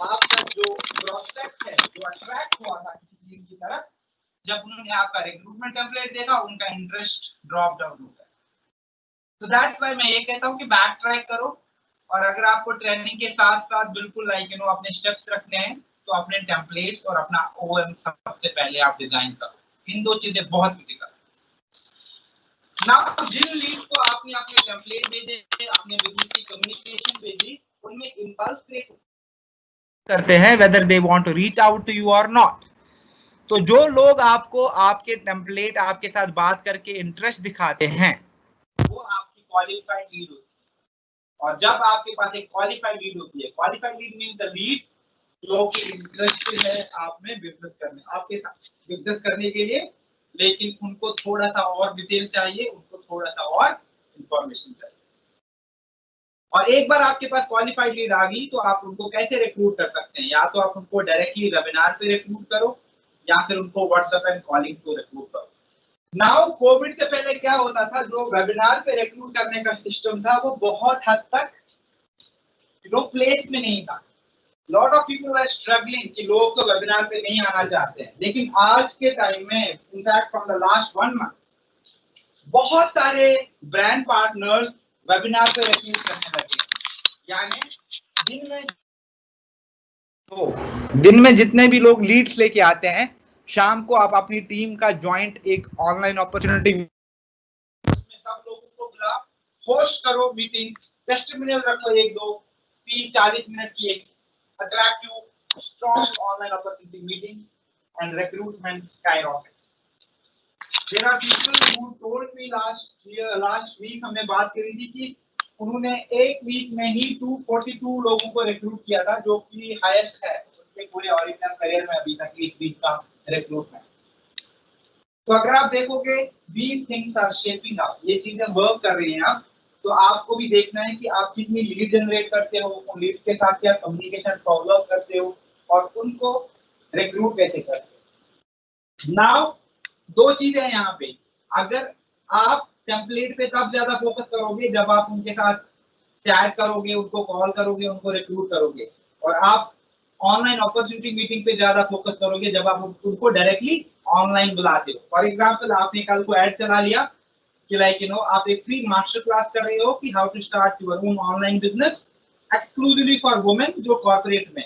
[SPEAKER 1] आपका जो प्रोस्पेक्ट है, जो अट्रैक्ट हुआ था किसी चीज की तरफ, जब उन्होंने आपका रिक्रूटमेंट टेम्पलेट देखा, उनका इंटरेस्ट ड्रॉप डाउन होता है। तो दैट्स व्हाई मैं ये कहता हूँ कि बैक ट्रैक करो, और अगर आपको ट्रेनिंग के साथ साथ बिल्कुल अपने स्टेप्स रखने हैं, तो अपने टेम्पलेट और अपना ओएम सबसे पहले आप डिजाइन करो। इन दो चीजें बहुत क्रिटिकल। नाउ जिन लीड को आपने अपने टेम्पलेट भेजे, अपने बिजनेस की कम्युनिकेशन भेजी, उनमें इंपल्स क्रिएट करते हैं whether they want to reach out to you और नॉट। तो जो लोग आपको आपके टेम्पलेट आपके साथ बात करके इंटरेस्ट दिखाते हैं, वो आपकी क्वालिफाइड लीड होती है। और जब आपके पास एक क्वालिफाइड लीड होती है, qualified lead means the lead जो कि इंटरेस्टेड है आप में बिजनेस करने, आपके साथ बिजनेस करने के लिए, लेकिन उनको थोड़ा सा और डिटेल चाहिए, उनको थोड़ा सा और इंफॉर्मेशन चाहिए। और एक बार आपके पास क्वालिफाइड लीड आ गई, तो आप उनको कैसे रिक्रूट कर सकते हैं? या तो आप उनको डायरेक्टली वेबिनार पे रिक्रूट करो, या फिर उनको व्हाट्सएप एंड कॉलिंग को रिक्रूट करो। नाउ कोविड से पहले क्या होता था, जो वेबिनार पे रिक्रूट करने का सिस्टम था वो बहुत हद तक प्लेस में नहीं था। Lot of people are struggling कि लोग तो वेबिनार पे नहीं आना चाहते हैं, लेकिन आज के टाइम में in fact from the last 1 month बहुत सारे ब्रांड पार्टनर्स वेबिनार पे रिक्रूट करने लगे। यानी दिन में जितने भी लोग लीड्स लेके आते हैं, शाम को आप अपनी टीम का जॉइंट एक ऑनलाइन अपॉर्चुनिटी में सब लोगों को बुला, होस्ट करो मीटिंग, टेस्टिमोनियल रखो, 1-2 30-40 मिनट की एक attractive strong online opportunity meeting and recruitment skyrocket. There are people who told me last week हमने बात करी थी कि उन्होंने एक वीक में ही 242 लोगों को रिक्रूट किया था, जो कि हाईएस्ट है उनके पूरे ओरिजिनल करियर में अभी तक एक वीक का रिक्रूटमेंट। तो अगर आप देखोगे these things are shaping up, ये चीजें वर्क कर रही हैं आप, तो आपको भी देखना है कि आप कितनी लीड जनरेट करते हो, उन लीड के साथ क्या कम्युनिकेशन फॉलो अप करते हो, और उनको रिक्रूट कैसे करते हो। नाउ 2 चीजें हैं यहाँ पे। अगर आप टेम्पलेट पे तब ज्यादा फोकस करोगे जब आप उनके साथ चैट करोगे, उनको कॉल करोगे, उनको रिक्रूट करोगे, और आप ऑनलाइन अपॉर्चुनिटी मीटिंग पे ज्यादा फोकस करोगे जब आप उनको डायरेक्टली ऑनलाइन बुलाते हो। फॉर एग्जांपल आपने कल को ऐड चला लिया कि आप एक फ्री मास्टर क्लास कर रहे हो कि how to start your own online business exclusively for women जो कॉर्पोरेट में।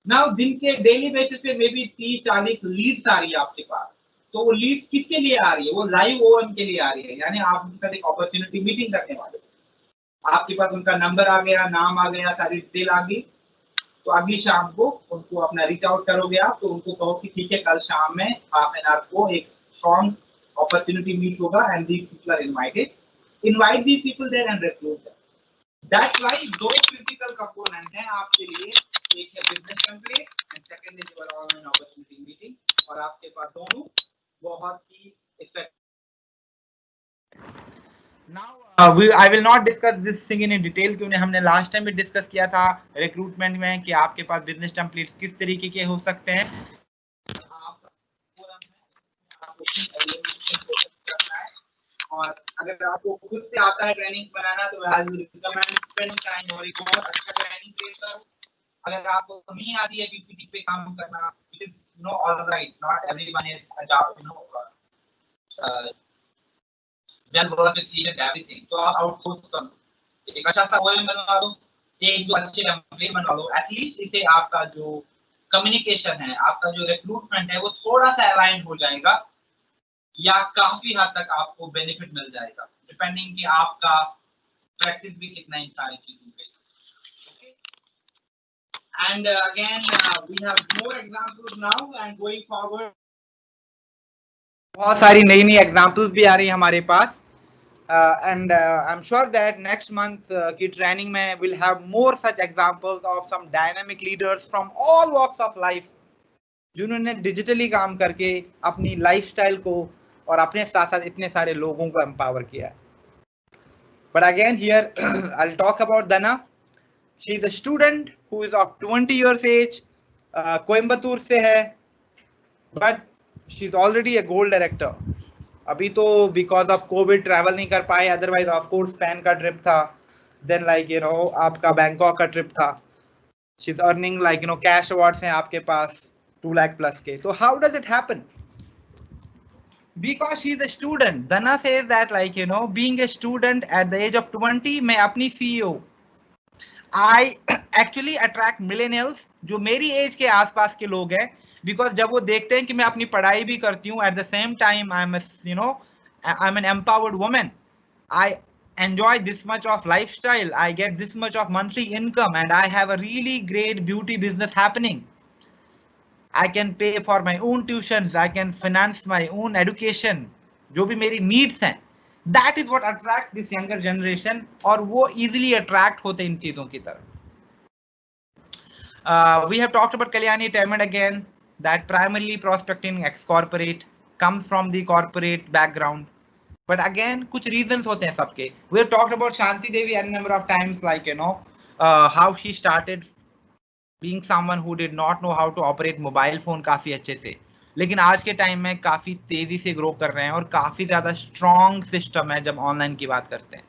[SPEAKER 1] नाउ दिन के डेली बेसिस पे मे बी 30-40 लीड्स आ रही है आपके पास, तो वो लीड्स किसके लिए आ रही है? वो लाइव ओएम के लिए आ रही है, यानी आप उनके साथ एक अपॉर्चुनिटी मीटिंग करने वाले, आपके पास उनका नंबर आ गया, नाम आ गया, सारी डिटेल आ गई, तो अगली शाम को उनको अपना रीच आउट करोगे आप, तो उनको कहो कि ठीक है कल शाम में हाफ एन आवर को एक स्ट्रॉन्ग opportunity meet होगा and these people are invited. Invite these people there and recruit them. That's why 2 critical component हैं आपके लिए, एक है business template and second is your online opportunity meeting, और आपके पास दोनों बहुत ही effective. Now I will not discuss this thing in detail क्योंकि हमने लास्ट टाइम भी डिस्कस किया था रिक्रूटमेंट में कि आपके पास बिजनेस टेम्पलेट्स किस तरीके के हो सकते हैं। और अगर आपको खुद से आता है ट्रेनिंग बनाना, तो I will recommend spend time और एक बहुत अच्छा ट्रेनिंग देता हूं। अगर आपको नहीं आती है पीपीटी पे काम करना, it is alright, not everyone is adopt well work with everything, तो आप आउटसोर्स करो, एक अच्छा सा ओएम बनवा लो, एक दो अच्छे टेम्पलेट बनवा लो, एटलीस्ट इसे आपका जो कम्युनिकेशन है, आपका जो रिक्रूटमेंट है, वो थोड़ा सा अलाइन हो जाएगा, या काफी हद तक आपको बेनिफिट मिल जाएगा, डिपेंडिंग कि आपका प्रैक्टिस भी कितना इन सारी चीजों पे। And again we have more examples now and going forward बहुत सारी नई नई एग्जांपल्स भी आ रही है हमारे पास, and I am sure that next month की ट्रेनिंग में will have more such examples of some dynamic leaders from all walks of life, जिन्होंने डिजिटली काम करके अपनी लाइफस्टाइल को और अपने साथ साथ इतने सारे लोगों को एम्पावर किया है। But again here I will talk about दना। She is a student who is of 20 years age, Coimbatore से है, but she is already a gold director. अभी तो बिकॉज ऑफ कोविड ट्रैवल नहीं कर पाए, अदरवाइज ऑफ कोर्स स्पेन का ट्रिप था, देन लाइक यू नो आपका बैंकॉक का ट्रिप था। She is earning like you know cash awards हैं आपके पास 2 लाख प्लस के। तो how does it happen? Because she is a student. Dana says that like you know being a student at the age of 20, मैं अपनी CEO, I actually attract millennials जो मेरी एज के आसपास के लोग हैं, बिकॉज जब वो देखते हैं कि मैं अपनी पढ़ाई भी करती हूँ, at the same time I am you know I am an empowered woman, I enjoy this much of lifestyle, I get this much of monthly income, and I have a really great beauty business happening. I can pay for my own tuitions, I can finance my own education, जो भी मेरी needs हैं, that is what attracts this younger generation, और वो easily attract होते इन चीजों की तरफ। We have talked about Kalyani time and again that primarily prospecting ex-corporate comes from the corporate background, but again कुछ reasons होते हैं सबके। We have talked about Shanti Devi a number of times, like you know how she started being someone who did not know how to operate mobile phone काफी अच्छे से, लेकिन आज के टाइम में काफी तेजी से ग्रो कर रहे हैं और काफी ज्यादा स्ट्रॉन्ग सिस्टम है जब ऑनलाइन की बात करते हैं।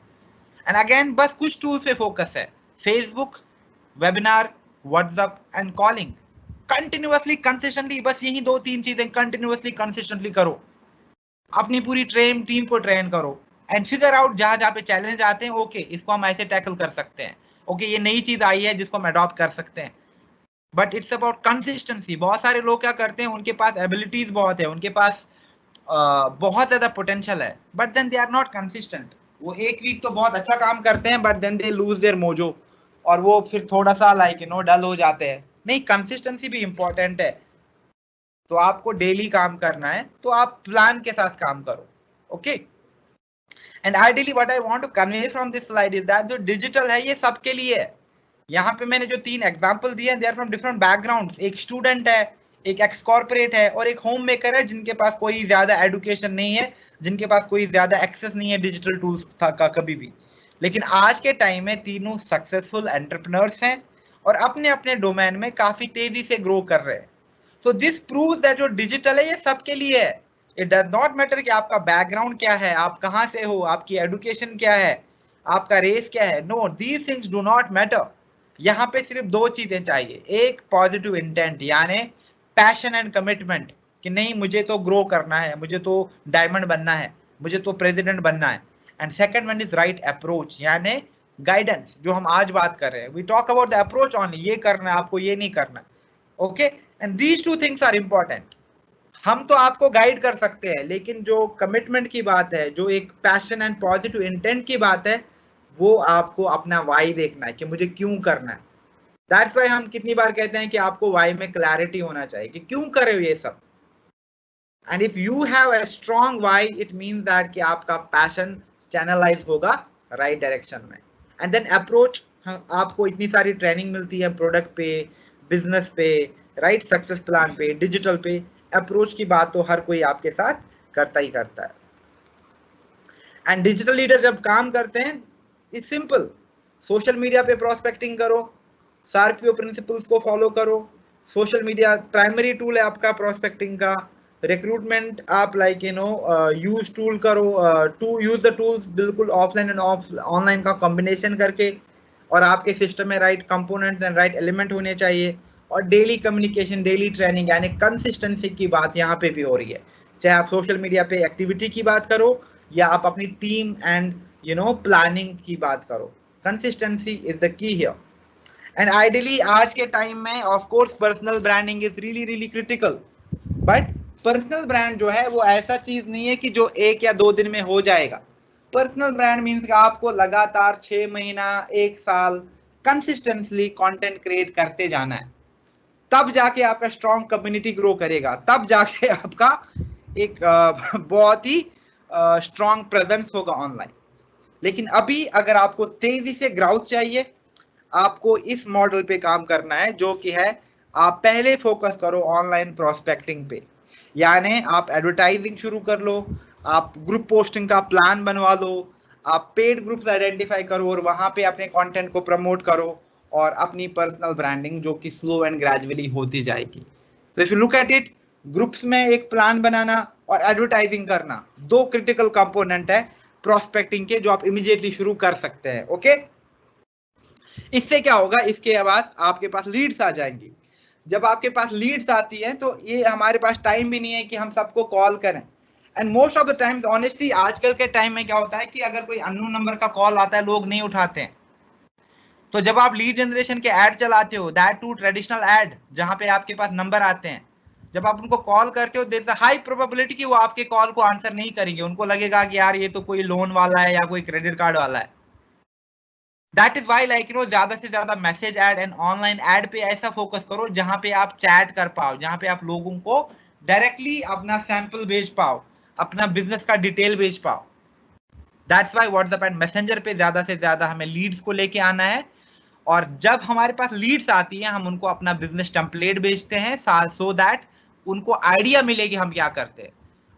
[SPEAKER 1] एंड अगेन बस कुछ टूल्स पे फोकस है, Facebook, webinar, WhatsApp and calling. Continuously consistently बस यही 2-3 चीजें कंटिन्यूअसली कंसिस्टेंटली करो, अपनी पूरी टीम को ट्रेन करो एंड फिगर आउट जहां जहां पे चैलेंज आते हैं, ओके इसको हम ऐसे टैकल कर सकते हैं, ओके ये नई चीज आई है जिसको हम अडॉप्ट कर सकते हैं। But it's about consistency. बहुत सारे लोग क्या करते हैं, उनके पास एबिलिटीज बहुत है, उनके पास बहुत ज्यादा पोटेंशियल है, but then they are not consistent. वो एक वीक तो बहुत अच्छा काम करते हैं, but then they lose their mojo, और वो फिर थोड़ा सा लाइक यू नो डल हो जाते हैं। नहीं, कंसिस्टेंसी भी इंपॉर्टेंट है। तो आपको डेली काम करना है, तो आप प्लान के साथ काम करो, okay. And ideally what I want to convey from this slide is that जो डिजिटल है ये सबके लिए है। यहाँ पे मैंने जो 3 एग्जांपल दिए हैं, they are from different backgrounds. एक स्टूडेंट है, एक एक्स कॉर्पोरेट है, और एक होम मेकर है जिनके पास कोई ज्यादा एडुकेशन नहीं है, जिनके पास कोई ज्यादा एक्सेस नहीं है डिजिटल टूल्स का कभी भी। लेकिन आज के टाइम में तीनों सक्सेसफुल एंटरप्रेन्योर्स हैं और अपने अपने डोमेन में काफी तेजी से ग्रो कर रहे हैं। सो दिस प्रूव्स दैट जो डिजिटल है ये सबके लिए है। इट डज नॉट मैटर कि आपका बैकग्राउंड क्या है, आप कहाँ से हो, आपकी एडुकेशन क्या है, आपका रेस क्या है। No, these things do not matter. यहाँ पे सिर्फ 2 चीजें चाहिए, एक पॉजिटिव इंटेंट यानी पैशन एंड कमिटमेंट कि नहीं मुझे तो ग्रो करना है, मुझे तो डायमंड बनना है, मुझे तो प्रेसिडेंट बनना है। And second one is right approach यानी गाइडेंस, जो हम आज बात कर रहे हैं। We talk about the approach only, ये करना है आपको, ये नहीं करना, okay. And these 2 things are important. हम तो आपको गाइड कर सकते हैं, लेकिन जो कमिटमेंट की बात है, जो एक पैशन एंड पॉजिटिव इंटेंट की बात है, वो आपको अपना वाई देखना है कि मुझे क्यों करना है। दैट्स वाई हम कितनी बार कहते हैं कि आपको वाई में क्लैरिटी होना चाहिए कि क्यों कर रहे हो ये सब। And if you have a strong why, it means that कि आपका पैशन चैनलाइज होगा राइट डायरेक्शन में। एंड देन अप्रोच, आपको इतनी सारी ट्रेनिंग मिलती है प्रोडक्ट पे, बिजनेस पे, राइट सक्सेस प्लान पे, डिजिटल पे। अप्रोच की बात तो हर कोई आपके साथ करता ही करता है। एंड डिजिटल लीडर जब काम करते हैं, इट्स सिंपल, सोशल मीडिया पे प्रोस्पेक्टिंग करो, सार्पियो प्रिंसिपल्स को फॉलो करो। सोशल मीडिया प्राइमरी टूल है आपका प्रोस्पेक्टिंग का। रिक्रूटमेंट आप like you no use tool करो, टू यूज द टूल्स बिल्कुल ऑफलाइन एंड ऑनलाइन का कॉम्बिनेशन करके, और आपके सिस्टम में right components and right element होने चाहिए। और डेली कम्युनिकेशन, डेली ट्रेनिंग यानी कंसिस्टेंसी की बात यहाँ पे भी हो रही है, चाहे आप सोशल मीडिया पे एक्टिविटी की बात करो या आप अपनी team and you know planning की बात करो। Consistency is the key here. And ideally आज के टाइम में of course personal branding is really really critical, but personal brand जो है वो ऐसा चीज नहीं है कि जो 1 या 2 दिन में हो जाएगा। पर्सनल ब्रांड मीन्स कि आपको लगातार 6 महीना 1 साल कंसिस्टेंटली कंटेंट क्रिएट करते जाना है, तब जाके आपका स्ट्रॉन्ग कम्युनिटी ग्रो करेगा, तब जाके आपका एक बहुत ही स्ट्रॉन्ग प्रेजेंस होगा ऑनलाइन। लेकिन अभी अगर आपको तेजी से ग्राउथ चाहिए, आपको इस मॉडल पे काम करना है, जो कि है आप पहले फोकस करो ऑनलाइन प्रोस्पेक्टिंग पे, यानी आप एडवर्टाइजिंग शुरू कर लो, आप ग्रुप पोस्टिंग का प्लान बनवा लो, आप पेड ग्रुप्स आइडेंटिफाई करो और वहां पे अपने कंटेंट को प्रमोट करो और अपनी पर्सनल ब्रांडिंग जो कि स्लो एंड ग्रेजुअली होती जाएगी। तो if you look at it, groups में एक प्लान बनाना और एडवर्टाइजिंग करना दो क्रिटिकल कंपोनेंट है प्रोस्पेक्टिंग के, जो आप इमीडिएटली शुरू कर सकते हैं। ओके, इससे क्या होगा, इसके बाद आपके पास लीड्स आ जाएंगी। जब आपके पास लीड्स आती है तो ये हमारे पास टाइम भी नहीं है कि हम सबको कॉल करें। And most of the times honestly आजकल के टाइम में क्या होता है कि अगर कोई अननोन नंबर का कॉल आता है लोग नहीं उठाते हैं। तो जब आप लीड जनरेशन के ऐड चलाते हो, दैट टू ट्रेडिशनल ऐड जहां पे आपके पास नंबर आते हैं, जब आप उनको कॉल करते हो there is a high probability कि वो आपके कॉल को आंसर नहीं करेंगे। उनको लगेगा कि यार ये तो कोई लोन वाला है या कोई क्रेडिट कार्ड वाला है। दैट इज वाई लाइक ज्यादा से ज्यादा message add and online add पे ऐसा फोकस करो जहां पे आप चैट कर पाओ, जहां पे आप लोगों को डायरेक्टली अपना सैंपल भेज पाओ, अपना बिजनेस का डिटेल भेज पाओ। That's why WhatsApp and messenger पे ज्यादा से ज्यादा हमें लीड्स को लेके आना है। और जब हमारे पास लीड्स आती है हम उनको अपना बिजनेस टेम्पलेट भेजते हैं सो दैट उनको आइडिया मिले कि हम क्या करते हैं।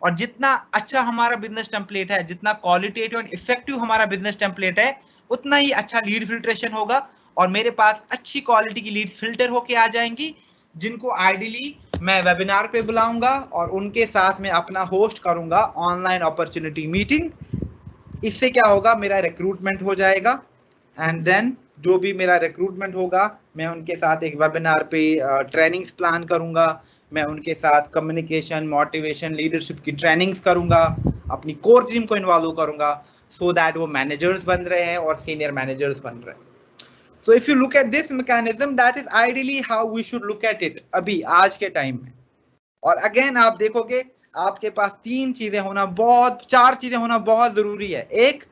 [SPEAKER 1] और जितना अच्छा हमारा बिजनेस टेम्पलेट है, जितना क्वालिटेटिव एंड इफेक्टिव हमारा बिजनेस टेम्पलेट है, उतना ही अच्छा लीड फिल्ट्रेशन होगा और मेरे पास अच्छी क्वालिटी की लीड फिल्टर होके आ जाएंगी, जिनको आइडियली मैं वेबिनार पे बुलाऊंगा और उनके साथ में अपना होस्ट करूंगा ऑनलाइन अपॉर्चुनिटी मीटिंग। इससे क्या होगा, मेरा रिक्रूटमेंट हो जाएगा एंड देन जो भी मेरा रिक्रूटमेंट होगा मैं उनके साथ एक वेबिनार पे ट्रेनिंग्स प्लान करूंगा, मैं उनके साथ कम्युनिकेशन, मोटिवेशन, लीडरशिप की ट्रेनिंग्स करूंगा, अपनी कोर टीम को इन्वॉल्व करूंगा सो दैट वो मैनेजर्स बन रहे हैं और सीनियर मैनेजर्स बन रहे हैं। So if you look at this mechanism, that is ideally how we should look at it अभी आज के टाइम में। और अगेन आप देखोगे आपके पास चार चीजें होना बहुत जरूरी है। एक,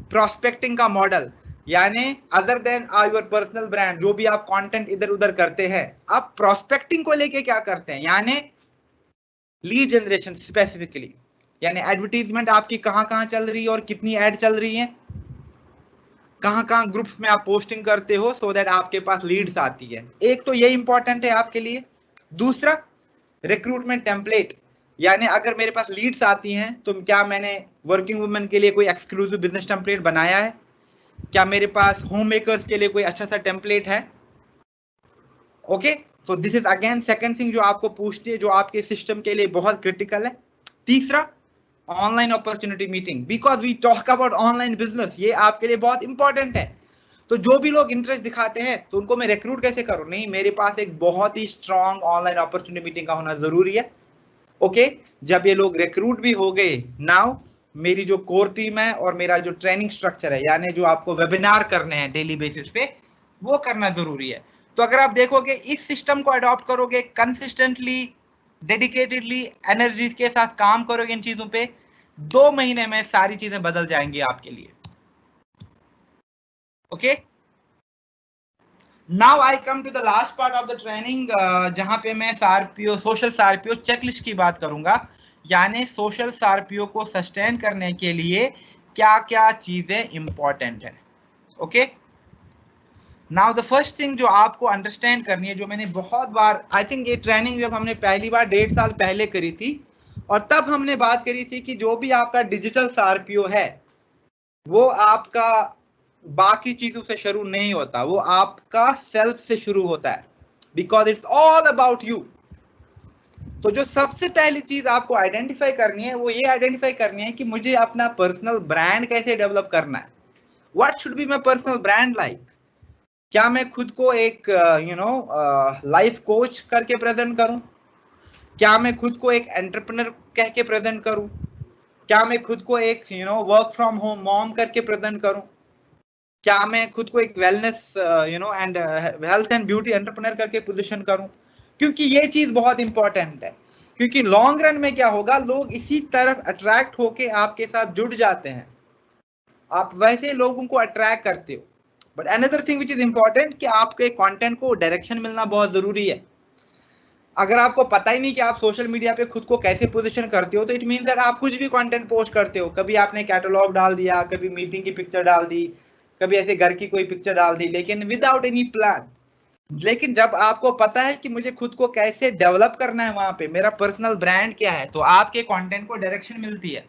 [SPEAKER 1] प्रोस्पेक्टिंग का मॉडल, यानी other than your personal brand, जो भी आप कंटेंट इधर उधर करते हैं, आप प्रोस्पेक्टिंग को लेके क्या करते हैं, यानी लीड जनरेशन स्पेसिफिकली, यानी एडवर्टीजमेंट आपकी कहां चल रही है और कितनी ऐड चल रही है, कहां ग्रुप्स में आप पोस्टिंग करते हो सो दैट आपके पास लीड्स आती है। एक तो ये इंपॉर्टेंट है आपके लिए। दूसरा, रिक्रूटमेंट टेम्पलेट, यानी अगर मेरे पास लीड्स आती हैं तो क्या मैंने वर्किंग वुमेन के लिए कोई एक्सक्लूसिव बिजनेस टेम्पलेट बनाया है, क्या मेरे पास होम मेकर्स के लिए कोई अच्छा सा टेम्पलेट है। ओके, तो this is again second thing जो आपको पूछती है, जो आपके सिस्टम के लिए बहुत क्रिटिकल है। तीसरा, online opportunity meeting, because we talk about online business, ये आपके लिए बहुत इंपॉर्टेंट है। तो जो भी लोग इंटरेस्ट दिखाते हैं तो उनको मैं रिक्रूट कैसे करूं, नहीं मेरे पास एक बहुत ही स्ट्रॉन्ग ऑनलाइन अपॉर्चुनिटी मीटिंग का होना जरूरी है। ओके, जब ये लोग रिक्रूट भी हो गए, नाउ मेरी जो कोर टीम है और मेरा जो ट्रेनिंग स्ट्रक्चर है, यानी जो आपको वेबिनार करने हैं डेली बेसिस पे, वो करना जरूरी है। तो अगर आप देखोगे इस सिस्टम को अडॉप्ट करोगे, कंसिस्टेंटली, डेडिकेटेडली, एनर्जी के साथ काम करोगे इन चीजों पे, 2 महीने में सारी चीजें बदल जाएंगी आपके लिए। Okay, now I come to the last part of the training, जहां पे मैं सारपीओ, सोशल सारपीओ चेकलिस्ट की बात करूंगा, यानी सोशल सारपीओ को सस्टेन करने के लिए क्या क्या चीजें इंपॉर्टेंट है। Okay, now the first thing जो आपको अंडरस्टैंड करनी है, जो मैंने बहुत बार, आई थिंक ये ट्रेनिंग जब हमने पहली बार 1.5 साल पहले करी थी, और तब हमने बात करी थी कि जो भी आपका डिजिटल सारपीओ है वो आपका बाकी चीजों से शुरू नहीं होता, वो आपका सेल्फ से शुरू होता है, because it's all about you. तो जो सबसे पहली चीज आपको आइडेंटिफाई करनी है वो ये आइडेंटिफाई करनी है कि मुझे अपना पर्सनल ब्रांड कैसे डेवलप करना है। What should be my personal brand like. क्या मैं खुद को एक लाइफ कोच करके प्रेजेंट करूं, क्या मैं खुद को एक एंटरप्रेन्योर कह के प्रेजेंट करूं, क्या मैं खुद को एक वर्क फ्रॉम होम मॉम करके प्रेजेंट करूं, क्या मैं खुद को एक wellness and health and beauty entrepreneur करके पोजीशन करूं। क्योंकि ये चीज बहुत इंपॉर्टेंट है, क्योंकि लॉन्ग रन में क्या होगा, लोग इसी तरफ अट्रैक्ट होके आपके साथ जुड़ जाते हैं, आप वैसे लोगों को अट्रैक्ट करते हो। But another thing which is important कि आपके कंटेंट को डायरेक्शन मिलना बहुत जरूरी है। अगर आपको पता ही नहीं कि आप सोशल मीडिया पे खुद को कैसे पोजीशन करते हो, तो इट मींस दैट आप कुछ भी कंटेंट पोस्ट करते हो, कभी आपने कैटलॉग डाल दिया, कभी मीटिंग की पिक्चर डाल दी, कभी ऐसे घर की कोई पिक्चर डाल दी, लेकिन विदाउट एनी प्लान। लेकिन जब आपको पता है कि मुझे खुद को कैसे डेवलप करना है, वहां पे मेरा पर्सनल ब्रांड क्या है, तो आपके कंटेंट को डायरेक्शन मिलती है।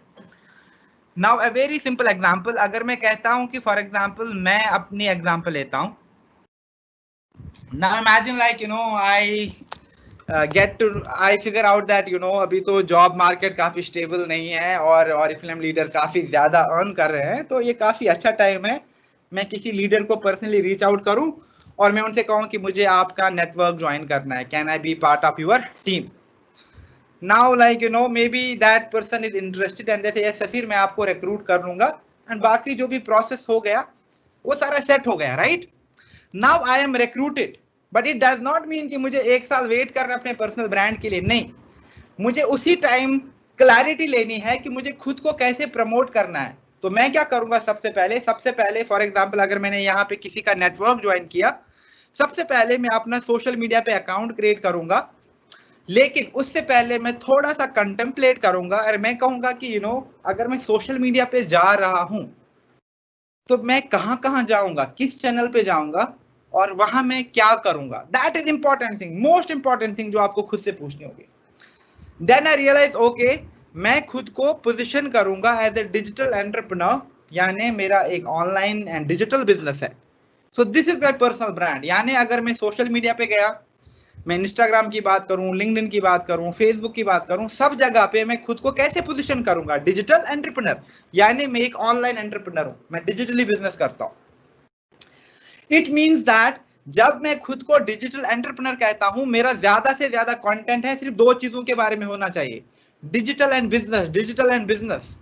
[SPEAKER 1] Now a very simple example, अगर मैं कहता हूं कि फॉर एग्जांपल मैं अपनी एग्जांपल लेता हूं, now imagine like I I figure out that अभी तो जॉब मार्केट काफी स्टेबल नहीं है और ऑरिफ्लेम लीडर काफी ज्यादा अर्न कर रहे हैं, तो ये काफी अच्छा टाइम है मैं किसी लीडर को पर्सनली रीच आउट करूं और मैं उनसे कहूं कि मुझे आपका नेटवर्क ज्वाइन करना है, can I be part of your team. Now like maybe that person is interested and जैसे यस फिर मैं आपको रिक्रूट कर लूंगा एंड बाकी जो भी प्रोसेस हो गया वो सारा सेट हो गया, right. Now I am recruited, but it does not mean कि मुझे 1 साल वेट करना अपने पर्सनल ब्रांड के लिए, नहीं, मुझे उसी टाइम क्लैरिटी लेनी है कि मुझे खुद को कैसे प्रमोट करना है। तो मैं क्या करूंगा, सबसे पहले फॉर एग्जांपल अगर मैंने यहाँ पे किसी का नेटवर्क ज्वाइन किया, सबसे पहले मैं अपना सोशल मीडिया पे अकाउंट क्रिएट करूंगा, लेकिन उससे पहले मैं थोड़ा सा कंटेम्पलेट करूंगा और मैं कहूंगा कि अगर मैं सोशल मीडिया पे जा रहा हूं तो मैं कहां कहां जाऊंगा, किस चैनल पे जाऊंगा और वहां मैं क्या करूंगा। That is important thing, most important thing जो आपको खुद से पूछनी होगी। देन आई रियलाइज ओके, मैं खुद को पोजीशन करूंगा एज ए डिजिटल एंटरप्रेन्योर, यानी मेरा एक ऑनलाइन एंड डिजिटल बिजनेस है। So this is my personal brand. यानी अगर मैं सोशल मीडिया पे गया, मैं इंस्टाग्राम की बात करूं, लिंक्डइन की बात करूं, फेसबुक की बात करूं, सब जगह पे मैं खुद को कैसे पोजीशन करूंगा, डिजिटल एंटरप्रेन्योर, यानी मैं एक ऑनलाइन एंटरप्रेन्योर हूं, मैं डिजिटली बिजनेस करता हूं। इट मीन्स दैट जब मैं खुद को डिजिटल एंटरप्रेन्योर कहता हूं, मेरा ज्यादा से ज्यादा कंटेंट है सिर्फ 2 चीजों के बारे में होना चाहिए, digital and business, digital and business.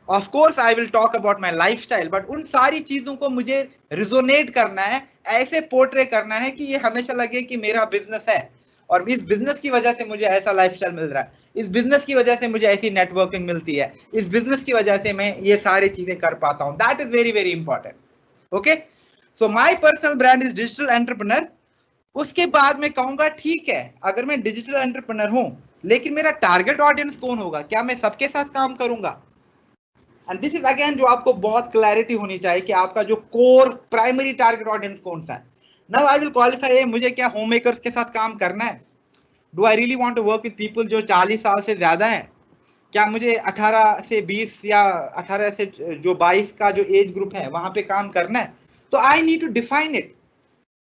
[SPEAKER 1] Of course I will talk about my lifestyle, but उन सारी चीजों को मुझे रिजोनेट करना है, ऐसे पोर्ट्रे करना है कि ये हमेशा लगे कि मेरा बिजनेस है और इस बिजनेस की वजह से मुझे ऐसा लाइफस्टाइल मिल रहा है, इस बिजनेस की वजह से मुझे ऐसी नेटवर्किंग मिलती है, इस बिजनेस की वजह से मैं ये सारी चीजें कर पाता हूं। That is very very important. Okay, so my personal brand is digital entrepreneur. उसके बाद मैं कहूंगा ठीक है, अगर मैं डिजिटल एंटरप्रेन्योर हूं, लेकिन मेरा टारगेट ऑडियंस कौन होगा, क्या मैं सबके साथ काम करूंगा। एंड दिस इज अगेन जो आपको बहुत क्लैरिटी होनी चाहिए कि आपका जो कोर प्राइमरी टारगेट ऑडियंस कौन सा है। नाउ आई विल क्वालिफाई, मुझे क्या होम मेकर्स के साथ काम करना है, do I really want to work with people जो 40 साल से ज्यादा है, क्या मुझे 18 से 20 या 18 से जो 22 का जो एज ग्रुप है वहां पे काम करना है। तो I need to define it,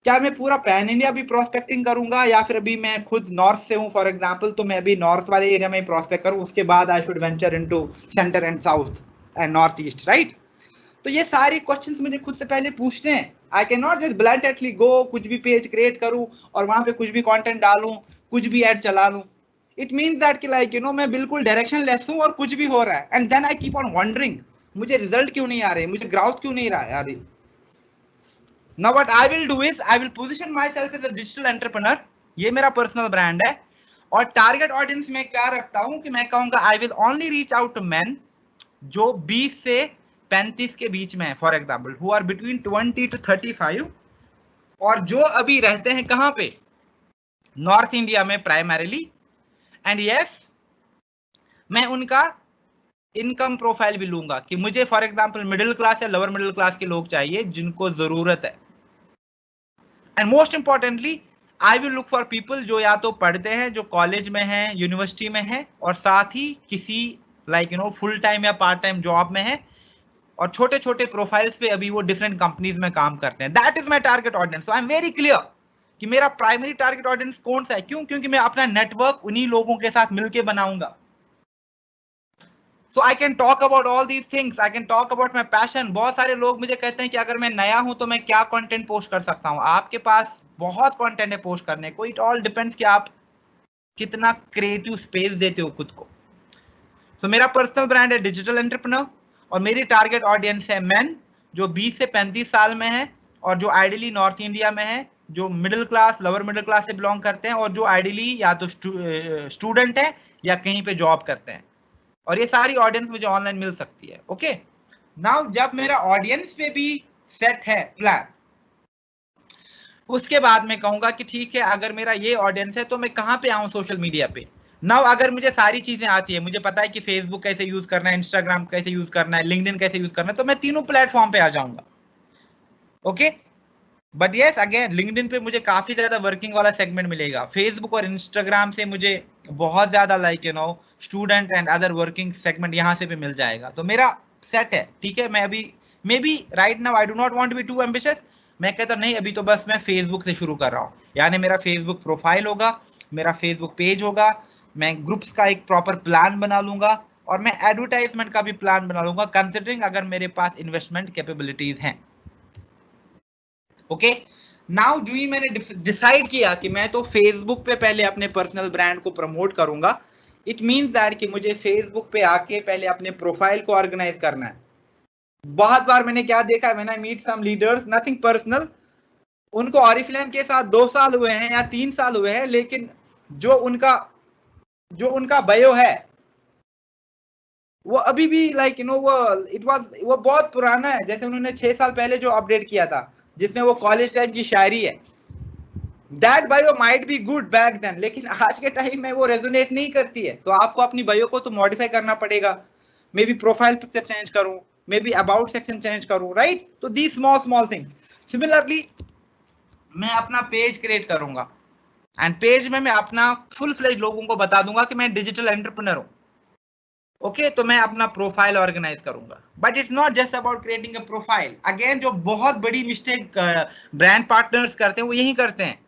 [SPEAKER 1] क्या मैं पूरा पैन इंडिया भी प्रोस्पेक्टिंग करूंगा या फिर अभी मैं खुद नॉर्थ से हूं फॉर एग्जांपल, तो मैं अभी नॉर्थ वाले एरिया में प्रोस्पेक्ट करूं, उसके बाद I should venture into centre and south and north east, right. तो ये सारे क्वेश्चंस मुझे खुद से पहले पूछने हैं। I can not just blindly गो, कुछ भी पेज क्रिएट करूं और वहां पे कुछ भी कंटेंट डालूं, कुछ भी ऐड चला लूं। इट मींस दैट कि लाइक मैं बिल्कुल डायरेक्शन लेस हूं और कुछ भी हो रहा है, and then I keep on wondering मुझे रिजल्ट क्यों नहीं आ रहे, मुझे ग्राउथ क्यों नहीं आ रही। Now what I will do is I will position myself as a digital entrepreneur, ये मेरा पर्सनल ब्रांड है, और टारगेट ऑडियंस में क्या रखता हूं कि मैं कहूंगा I will only reach out to men जो 20 से 35 के बीच में है, for example who are between 20 to 35, और जो अभी रहते हैं कहां पे, नॉर्थ इंडिया में प्राइमरीली। एंड यस, मैं उनका इनकम प्रोफाइल भी लूंगा कि मुझे फॉर एग्जांपल मिडिल क्लास या लोअर मिडिल क्लास के लोग चाहिए जिनको जरूरत है। And most importantly I will look for people जो या तो पढ़ते हैं, जो कॉलेज में है, यूनिवर्सिटी में है, और साथ ही किसी लाइक फुल टाइम या पार्ट टाइम जॉब में है, और छोटे छोटे प्रोफाइल्स पे अभी वो डिफरेंट कंपनीज में काम करते हैं। That is my target audience. So I am very clear कि मेरा प्राइमरी टारगेट ऑडियंस कौन सा है। क्यों? क्योंकि मैं अपना नेटवर्क उन्हीं लोगों के साथ मिलकर बनाऊंगा। So I can talk about all these things. I can talk about my passion. बहुत सारे लोग मुझे कहते हैं कि अगर मैं नया हूं तो मैं क्या कंटेंट पोस्ट कर सकता हूं। आपके पास बहुत कंटेंट है पोस्ट करने को। इट ऑल डिपेंड्स कि आप कितना क्रिएटिव स्पेस देते हो खुद को। So मेरा पर्सनल ब्रांड है डिजिटल एंटरप्रेन्योर, और मेरी टारगेट ऑडियंस है मैन जो 20 से 35 साल में है, और जो आइडियली नॉर्थ इंडिया में है, जो middle class, lower middle class से बिलोंग करते हैं, और जो आइडियली या तो स्टूडेंट है या कहीं पे जॉब करते हैं। और ये सारी ऑडियंस मुझे ऑनलाइन मिल सकती है। ओके, नाउ जब मेरा ऑडियंस पे भी सेट है प्लान, उसके बाद मैं कहूंगा कि ठीक है, अगर मेरा ये ऑडियंस है तो मैं कहां पे आऊं सोशल मीडिया पे। नाउ अगर मुझे सारी चीजें आती है, मुझे पता है कि फेसबुक कैसे यूज करना है, इंस्टाग्राम कैसे यूज करना है, लिंक्डइन कैसे यूज करना है, तो मैं तीनों प्लेटफॉर्म पे आ जाऊंगा। Okay, but yes again LinkedIn पे मुझे काफी ज्यादा वर्किंग वाला सेगमेंट मिलेगा। फेसबुक और इंस्टाग्राम से मुझे बहुत ज्यादा like you no student and other working segment यहाँ से भी मिल जाएगा। तो मेरा सेट है, ठीक है। मैं अभी maybe right now I do not want to be too ambitious. मैं कहता नहीं, अभी तो बस मैं फेसबुक से शुरू कर रहा हूँ। यानी मेरा फेसबुक प्रोफाइल होगा, मेरा फेसबुक पेज होगा, मैं ग्रुप्स का एक प्रॉपर प्लान बना लूंगा और मैं एडवर्टाइजमेंट का भी प्लान बना लूंगा, कंसिडरिंग अगर मेरे पास इन्वेस्टमेंट कैपेबिलिटीज हैं। ओके, नाउ जो ही मैंने डिसाइड किया कि मैं तो फेसबुक पे पहले अपने पर्सनल ब्रांड को प्रमोट करूंगा, इट मींस दैट कि मुझे फेसबुक पे आके पहले अपने प्रोफाइल को ऑर्गेनाइज करना है। बहुत बार मैंने क्या देखा है, मैंने meet some leaders, nothing personal, उनको ऑरिफ्लेम के साथ 2 साल हुए हैं या 3 साल हुए हैं, लेकिन जो उनका बायो है वो अभी भी लाइक यू नो वो बहुत पुराना है। जैसे उन्होंने 6 साल पहले जो अपडेट किया था, जिसमें वो कॉलेज टाइम की शायरी है, that bio might be good back then, लेकिन आज के टाइम में वो रेजोनेट नहीं करती है। तो आपको अपनी बायो को तो मॉडिफाई करना पड़ेगा। Maybe profile picture change करूं, maybe about section change करूं, राइट। तो the small small things. Similarly मैं अपना पेज क्रिएट करूंगा एंड पेज में मैं अपना फुल फ्लेज लोगों को बता दूंगा कि मैं डिजिटल एंटरप्रेन्योर हूं। ओके, तो मैं अपना प्रोफाइल ऑर्गेनाइज करूंगा। But it's not just about creating a profile. Again जो बहुत बड़ी मिस्टेक ब्रांड पार्टनर्स करते हैं वो यही करते हैं।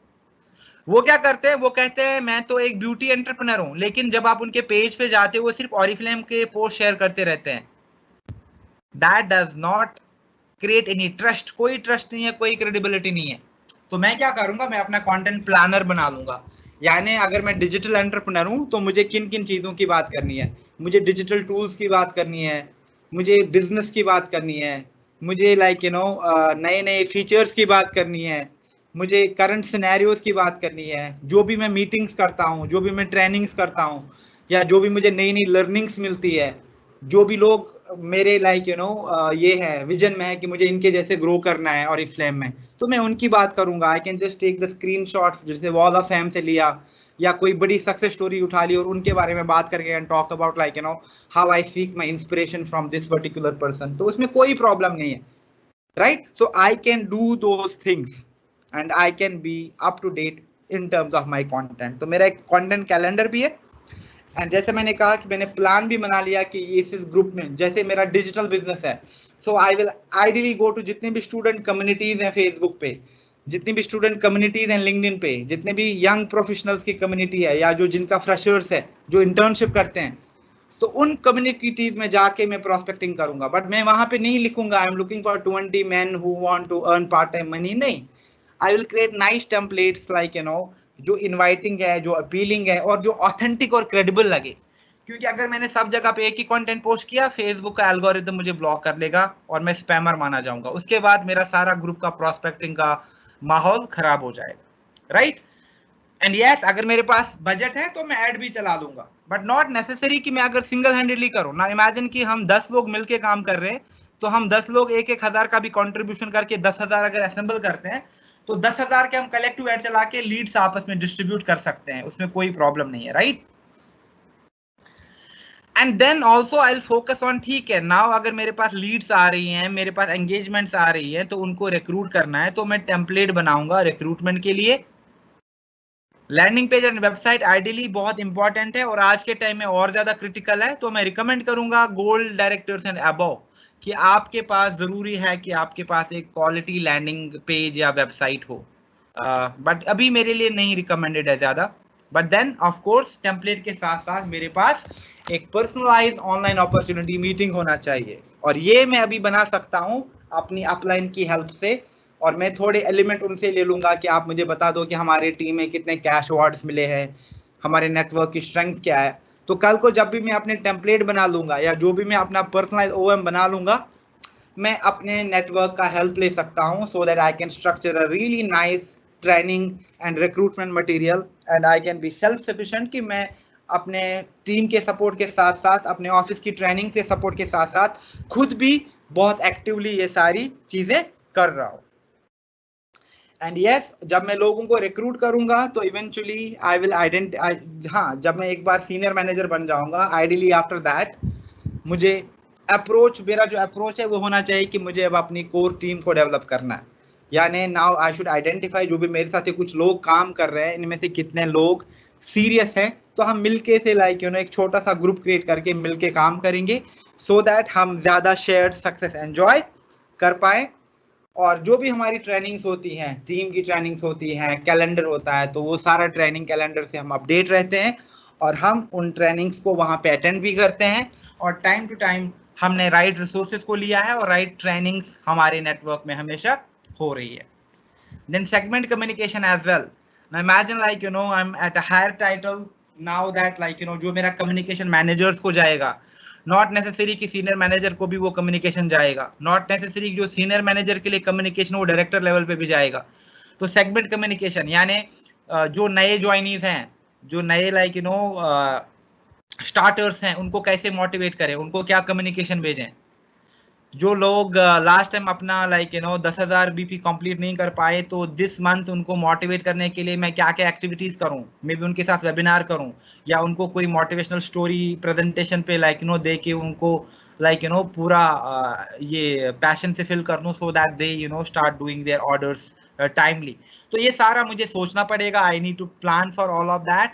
[SPEAKER 1] वो क्या करते हैं, वो कहते हैं मैं तो एक ब्यूटी एंटरप्रेन्योर हूं, लेकिन जब आप उनके पेज पे जाते हो वो सिर्फ ऑरिफ्लेम के पोस्ट शेयर करते रहते हैं। That does not create any trust. कोई ट्रस्ट नहीं है, कोई क्रेडिबिलिटी नहीं है। तो मैं क्या करूंगा, मैं अपना कंटेंट प्लानर बना लूंगा। यानी अगर मैं डिजिटल एंटरप्रेन्योर हूं तो मुझे किन किन चीजों की बात करनी है, मुझे डिजिटल टूल्स की बात करनी है, मुझे बिजनेस की बात करनी है, मुझे लाइक यू नो नए नए फीचर्स की बात करनी है, मुझे करंट सिनेरियोज की बात करनी है। जो भी मैं मीटिंग्स करता हूँ, जो भी मैं ट्रेनिंग्स करता हूँ, या जो भी मुझे नई नई लर्निंग्स मिलती है, जो भी लोग मेरे लाइक यू नो ये है विजन में है कि मुझे इनके जैसे ग्रो करना है और फ्लेम में, तो मैं उनकी बात करूंगा। I can just take the screenshot, जैसे वॉल ऑफ फेम से लिया या कोई बड़ी सक्सेस स्टोरी उठा ली और उनके बारे में बात करके and talk about like you know how I seek my inspiration from this particular person. तो उसमें कोई प्रॉब्लम नहीं है, right. So I can do those things and I can be up to date in terms of my content. तो मेरा एक कॉन्टेंट कैलेंडर भी है एंड जैसे मैंने कहा कि मैंने प्लान भी बना लिया कि इस ग्रुप में, जैसे मेरा डिजिटल बिजनेस है, so I will ideally go to जितने भी स्टूडेंट कम्युनिटीज हैं फेसबुक पे, जितनी भी स्टूडेंट कम्युनिटीज हैं लिंक्डइन पे, जितने भी यंग प्रोफेशनल्स की कम्युनिटी है या जो जिनका फ्रेशर्स है जो इंटर्नशिप करते हैं, तो उन कम्युनिटीज में जाके मैं प्रोस्पेक्टिंग करूंगा। बट मैं वहां पे नहीं लिखूंगा I am looking for 20 men who want to earn part time money, नहीं। I will create nice templates like you no जो इनवाइटिंग है, जो अपीलिंग है और जो ऑथेंटिक और क्रेडिबल लगे। क्योंकि अगर मैंने सब जगह पे एक ही कंटेंट पोस्ट किया, फेसबुक का एल्गोरिदम मुझे ब्लॉक कर लेगा और मैं स्पैमर माना जाऊंगा। उसके बाद मेरा सारा ग्रुप का प्रोस्पेक्टिंग का माहौल खराब हो जाएगा, राइट। एंड यस अगर मेरे पास बजट है तो मैं ऐड भी चला लूंगा, बट नॉट नेसेसरी कि मैं अगर सिंगल हैंडेडली करूं ना। इमेजिन कि हम 10 लोग मिलके काम कर रहे हैं, तो हम 10 लोग 1,000 का भी कंट्रीब्यूशन करके 10,000 अगर असेंबल करते हैं, तो 10,000 के हम कलेक्टिव ऐड चला के लीड्स आपस में डिस्ट्रीब्यूट कर सकते हैं, उसमें कोई प्रॉब्लम नहीं है, right. And then also I will focus on, ठीक है नाउ अगर मेरे पास लीड्स आ रही हैं, मेरे पास एंगेजमेंट्स आ रही है, तो उनको रिक्रूट करना है, तो मैं टेम्पलेट बनाऊंगा रिक्रूटमेंट के लिए। Landing page and website ideally बहुत इंपॉर्टेंट है और आज के टाइम में और ज्यादा क्रिटिकल है। तो मैं रिकमेंड करूंगा गोल्ड डायरेक्टर्स एंड अबव कि आपके पास जरूरी है कि आपके पास एक क्वालिटी लैंडिंग पेज या वेबसाइट हो। बट अभी मेरे लिए नहीं रिकमेंडेड है ज्यादा। But then of course template के साथ साथ मेरे पास एक पर्सनलाइज्ड ऑनलाइन अपॉर्चुनिटी मीटिंग होना चाहिए, और ये मैं अभी बना सकता हूँ अपनी अपलाइन की हेल्प से। और मैं थोड़े एलिमेंट उनसे ले लूंगा कि आप मुझे बता दो कि हमारे टीम में कितने कैश अवार्ड्स मिले हैं, हमारे नेटवर्क की स्ट्रेंथ क्या है। तो कल को जब भी मैं अपने टेम्पलेट बना लूंगा या जो भी मैं अपना पर्सनलाइज ओएम बना लूंगा, मैं अपने नेटवर्क का हेल्प ले सकता हूं, so that I can structure a really nice training and recruitment material and I can be self sufficient कि मैं अपने टीम के सपोर्ट के साथ साथ, अपने ऑफिस की ट्रेनिंग के सपोर्ट के साथ साथ खुद भी बहुत एक्टिवली ये सारी चीजें कर रहा हूं। एंड यस जब मैं लोगों को रिक्रूट करूंगा तो इवेंचुअली आई विल आइडेंटिफाई, हाँ जब मैं एक बार सीनियर मैनेजर बन जाऊंगा, आइडियली आफ्टर दैट मेरा जो अप्रोच है वो होना चाहिए कि मुझे अब अपनी कोर टीम को डेवलप करना है। यानी नाउ आई शुड आइडेंटिफाई, जो भी मेरे साथ कुछ लोग काम कर रहे हैं इनमें से कितने लोग सीरियस हैं, तो हम मिलके से एक छोटा सा ग्रुप क्रिएट करके मिलके काम करेंगे, सो दैट हम ज्यादा शेयर्ड सक्सेस एंजॉय कर पाए। और जो भी हमारी ट्रेनिंग्स होती हैं, टीम की ट्रेनिंग्स होती हैं, कैलेंडर होता है, तो वो सारा ट्रेनिंग कैलेंडर से हम अपडेट रहते हैं और हम उन ट्रेनिंग्स को वहां पे अटेंड भी करते हैं, और टाइम टू टाइम हमने राइट रिसोर्सेज को लिया है और राइट ट्रेनिंग्स हमारे नेटवर्क में हमेशा हो रही है। Then segment communication as well. Now imagine I'm at a higher title now, that जो मेरा communication managers को जाएगा, not necessary कि senior manager को भी वो communication जाएगा, not necessary जो senior manager के लिए communication वो director level पे भी जाएगा। तो segment communication यानी जो नए joinees हैं, जो नए starters हैं, उनको कैसे motivate करें, उनको क्या communication भेजें। जो लोग लास्ट टाइम अपना 10,000 BP कंप्लीट नहीं कर पाए, तो दिस मंथ उनको मोटिवेट करने के लिए मैं क्या क्या एक्टिविटीज करूं, मे बी उनके साथ वेबिनार करूं, या उनको कोई मोटिवेशनल स्टोरी प्रेजेंटेशन पे दे के उनको पूरा ये पैशन से फिल कर दूं, so that they start doing their orders timely. तो ये सारा मुझे सोचना पड़ेगा, I need to plan for all of that.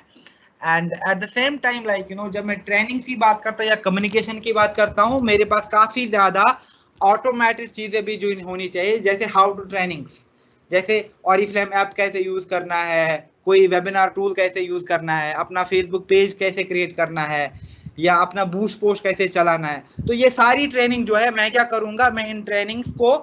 [SPEAKER 1] And at the same time जब मैं ट्रेनिंग की बात करता हूँ या कम्युनिकेशन की बात करता हूँ, मेरे पास काफी ज्यादा ऑटोमेटेड चीजें भी जो होनी चाहिए, जैसे हाउ टू ट्रेनिंग्स, जैसे ऑरिफ्लेम ऐप कैसे यूज करना है, कोई वेबिनार टूल कैसे यूज करना है, अपना फेसबुक पेज कैसे क्रिएट करना है, या अपना बूस्ट पोस्ट कैसे चलाना है। तो ये सारी ट्रेनिंग जो है मैं क्या करूंगा, मैं इन ट्रेनिंग्स को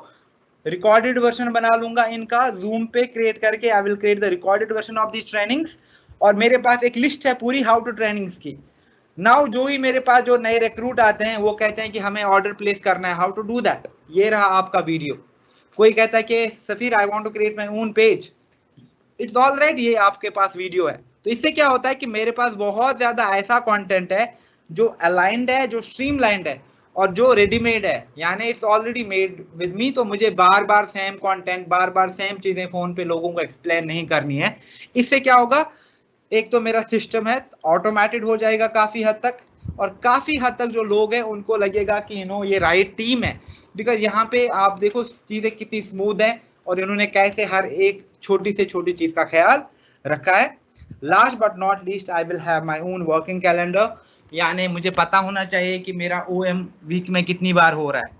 [SPEAKER 1] रिकॉर्डेड वर्जन बना लूंगा, इनका जूम पे क्रिएट करके I will create the recorded version of this trainings, और मेरे पास एक लिस्ट है पूरी हाउ टू ट्रेनिंग्स की। नाउ जो ही मेरे पास जो नए रिक्रूट आते हैं वो कहते हैं कि हमें ऑर्डर प्लेस करना है, हाउ टू डू दैट, ये रहा आपका वीडियो। कोई कहता है कि Safeer I want to create my own page, it's all right, ये आपके पास वीडियो है। तो इससे क्या होता है कि मेरे पास बहुत ज्यादा ऐसा कंटेंट है जो अलाइंड है, जो स्ट्रीमलाइंड है, और जो रेडीमेड है, यानी it's already made with me. तो मुझे बार बार सेम कंटेंट, बार बार सेम चीजें फोन पे लोगों को एक्सप्लेन नहीं करनी है। इससे क्या होगा, एक तो मेरा सिस्टम है ऑटोमेटेड हो जाएगा काफी हद तक, और काफी हद तक जो लोग हैं उनको लगेगा कि ये राइट टीम है, बिकॉज यहाँ पे आप देखो चीजें कितनी स्मूथ है, और इन्होंने कैसे हर एक छोटी से छोटी चीज का ख्याल रखा है। Last but not least, I will have my own working calendar, यानी मुझे पता होना चाहिए कि मेरा OM वीक में कितनी बार हो रहा है।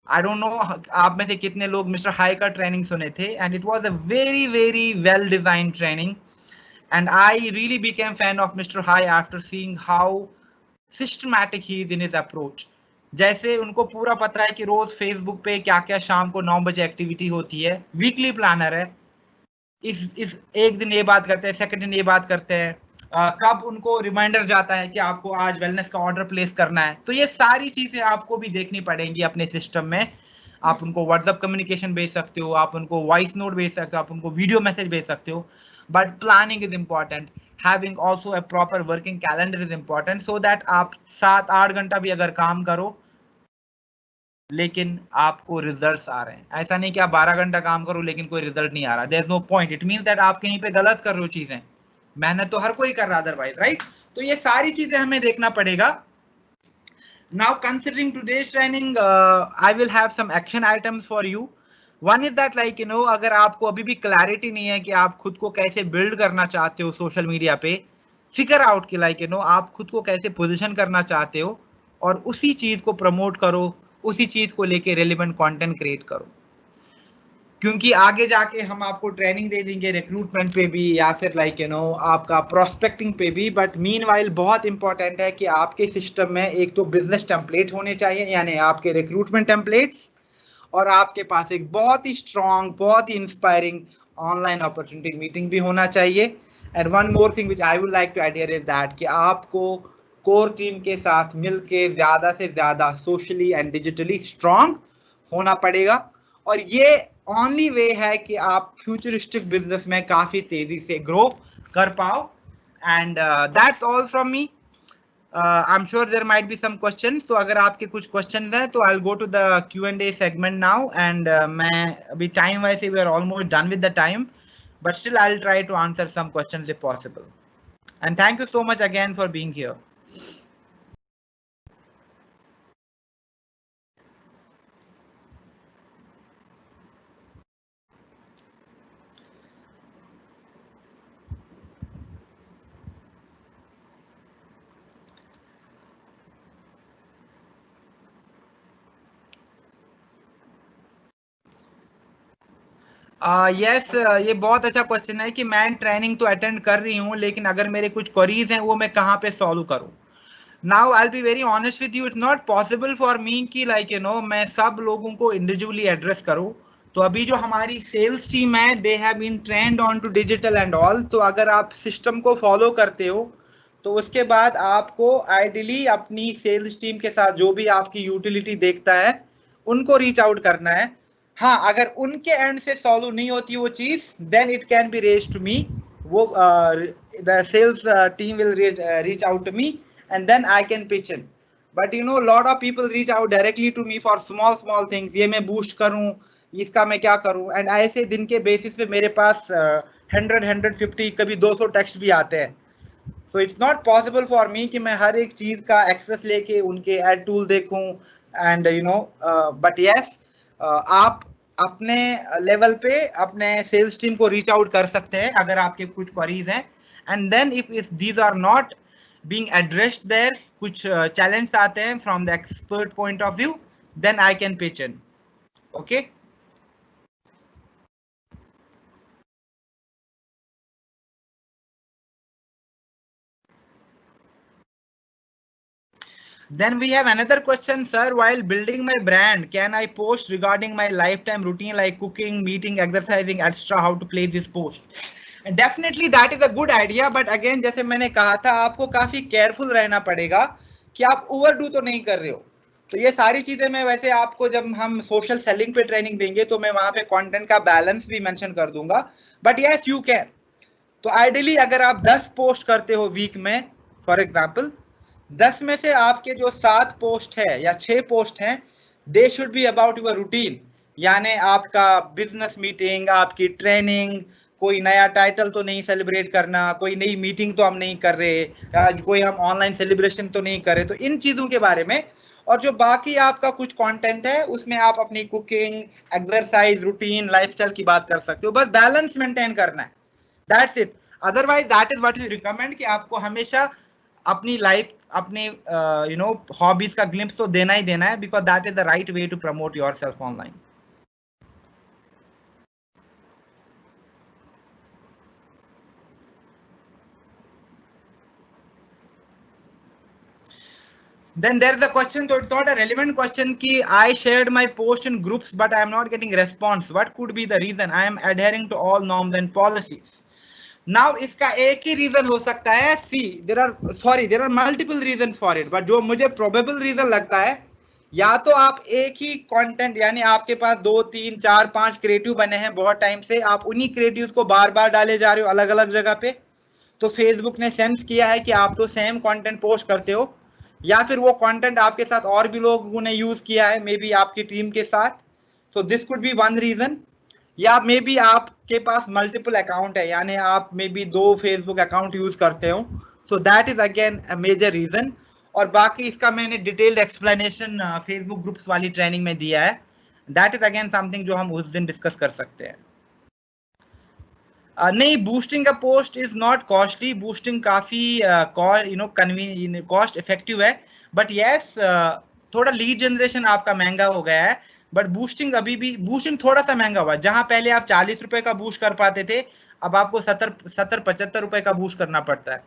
[SPEAKER 1] आई डोंट नो आप में से कितने लोग मिस्टर हाई का ट्रेनिंग सुने थे, and it was a very very well designed training, and I really became fan of Mr. High after seeing how systematic he is in his approach. जैसे उनको पूरा पता है कि रोज फेसबुक पे क्या क्या शाम को 9 बजे एक्टिविटी होती है, वीकली प्लानर है, इस एक दिन ये बात करते हैं, सेकंड दिन ये बात करते हैं, कब उनको रिमाइंडर जाता है कि आपको आज वेलनेस का ऑर्डर प्लेस करना है। तो ये सारी चीजें आपको भी देखनी पड़ेंगी अपने सिस्टम में। आप उनको व्हाट्सएप कम्युनिकेशन भेज सकते हो, आप उनको वॉइस नोट भेज सकते हो, आप उनको वीडियो मैसेज भेज सकते हो, but planning is important. Having also a proper working calendar is important, so that आप 7-8 घंटा भी अगर काम करो लेकिन आपको रिजल्ट्स आ रहे हैं। ऐसा नहीं कि आप 12 घंटा काम करो लेकिन कोई रिजल्ट नहीं आ रहा, there is no point, it means that आप कहीं पे गलत कर रहे हो चीजें। मेहनत तो हर कोई कर रहा है अदरवाइज, राइट। तो ये सारी चीजें हमें देखना पड़ेगा। Now considering today's training, I will have some action items for you. One is that अगर आपको अभी भी क्लैरिटी नहीं है कि आप खुद को कैसे बिल्ड करना चाहते हो सोशल मीडिया पे, फिगर आउट कि आप खुद को कैसे पोजीशन करना चाहते हो, और उसी चीज को प्रमोट करो, उसी चीज को लेके रेलिवेंट कंटेंट क्रिएट करो, क्योंकि आगे जाके हम आपको ट्रेनिंग दे देंगे रिक्रूटमेंट पे भी, या फिर आपका प्रोस्पेक्टिंग पे भी। बट मीनवाइल बहुत इंपॉर्टेंट है कि आपके सिस्टम में एक तो बिजनेस टेम्पलेट होने चाहिए, यानी आपके रिक्रूटमेंट टेम्पलेट्स, और आपके पास एक बहुत ही स्ट्रॉन्ग, बहुत ही इंस्पायरिंग ऑनलाइन अपॉर्चुनिटी मीटिंग भी होना चाहिए। And one more thing which I would like to add here is that कि आपको कोर टीम के साथ मिलके ज्यादा से ज्यादा सोशली एंड डिजिटली स्ट्रॉन्ग होना पड़ेगा, और ये ओनली वे है कि आप फ्यूचरिस्टिक बिजनेस में काफी तेजी से ग्रो कर पाओ। And that's all from me. I am sure there might be some questions, तो अगर आपके कुछ क्वेश्चंस हैं तो I will go to the Q&A segment now. And मैं अभी time wise we are almost done with the time, but still I'll try to answer some questions if possible. And thank you so much again for being here. Yes, ये बहुत अच्छा क्वेश्चन है कि मैं ट्रेनिंग तो अटेंड कर रही हूँ, लेकिन अगर मेरे कुछ क्वेरीज हैं वो मैं कहाँ पे सॉल्व करूँ। Now I be very honest with you, it's not possible for me कि लाइक मैं सब लोगों को इंडिविजुअली एड्रेस करूँ। तो अभी जो हमारी सेल्स टीम है, they have been trained on to digital and all. तो अगर आप सिस्टम को फॉलो करते हो तो उसके बाद आपको आइडियली अपनी सेल्स टीम के साथ जो भी आपकी यूटिलिटी देखता है उनको रीच आउट करना है। हाँ, अगर उनके एंड से सॉल्व नहीं होती वो चीज, then it can be raise to me. वो the sales team will reach out to me and then I can pitch in. But lot of people reach out directly to me for small things, ये मैं बूस्ट करूं, इसका मैं क्या करूं, एंड ऐसे दिन के बेसिस पे मेरे पास 100 150 कभी 200 टेक्स्ट भी आते हैं। So it's not possible for me कि मैं हर एक चीज का एक्सेस लेके उनके एड टूल देखूं। एंड बट यस, आप अपने लेवल पे अपने सेल्स टीम को रीच आउट कर सकते हैं अगर आपके कुछ क्वेरीज हैं। And then if these are not being addressed there, कुछ चैलेंज आते हैं from the expert point of view, then I can pitch in. Okay, then we have another question, sir. While building my brand, can I post regarding my lifetime routine like cooking, meeting, exercising, etc.? How to place this post? And definitely that is a good idea, but again जैसे मैंने कहा था, आपको काफी केयरफुल रहना पड़ेगा कि आप ओवरडू तो नहीं कर रहे हो। तो ये सारी चीजें मैं वैसे आपको जब हम सोशल सेलिंग पे ट्रेनिंग देंगे तो मैं वहां पे कंटेंट का बैलेंस भी मेंशन कर दूंगा। But yes, you can. तो आइडियली अगर आप 10 पोस्ट करते हो वीक में, फॉर एग्जाम्पल 10 में से आपके जो 7 पोस्ट है या 6 पोस्ट हैं, they should be about your routine. यानी आपका बिजनेस मीटिंग, आपकी ट्रेनिंग, कोई नया टाइटल तो नहीं सेलिब्रेट करना, कोई नई मीटिंग तो हम नहीं कर रहे, कोई हम ऑनलाइन सेलिब्रेशन तो नहीं कर रहे, तो इन चीजों के बारे में। और जो बाकी आपका कुछ कंटेंट है उसमें आप अपनी कुकिंग, एक्सरसाइज, रूटीन, लाइफस्टाइल की बात कर सकते हो। बस बैलेंस मेंटेन करना है, that's it. Otherwise that is what we recommend कि आपको हमेशा अपनी लाइफ, अपने हॉबीज का ग्लिम्स तो देना ही देना है, because that is the right way to promote yourself online. Then there is a question, so it's not a relevant question ki I shared my post in groups but I am not getting response. What could be the reason? I am adhering to all norms and policies. Now इसका एक ही रीजन हो सकता है, there are multiple reasons for it, but जो मुझे probable reason लगता है, या तो आप एक ही कंटेंट, यानी आपके पास 2 3 4 5 क्रिएटिव बने हैं बहुत टाइम से, आप उन्हीं क्रिएटिव्स को बार बार डाले जा रहे हो अलग अलग जगह पे, तो फेसबुक ने सेंस किया है कि आप तो सेम कंटेंट पोस्ट करते हो, या फिर वो कंटेंट आपके साथ और भी लोगों ने यूज किया है, मे बी आपकी टीम के साथ। So this could be one reason. या मे बी आपके पास मल्टीपल अकाउंट है, यानी आप maybe 2 Facebook account use करते हो, so that is again a major reason. और बाकी इसका मैंने डिटेल्ड एक्सप्लेनेशन फेसबुक ग्रुप्स वाली ट्रेनिंग में दिया है, दैट इज अगेन समथिंग जो हम उस दिन डिस्कस कर सकते हैं। नहीं, बूस्टिंग का post is not costly, boosting काफी कॉस्ट इफेक्टिव है, बट यस थोड़ा लीड जनरेशन आपका महंगा हो गया है, बट बूस्टिंग अभी भी, बूस्टिंग थोड़ा सा महंगा हुआ, जहां पहले आप 40 रुपए का बूस्ट कर पाते थे, अब आपको 70 75 रुपए का बूस्ट करना पड़ता है।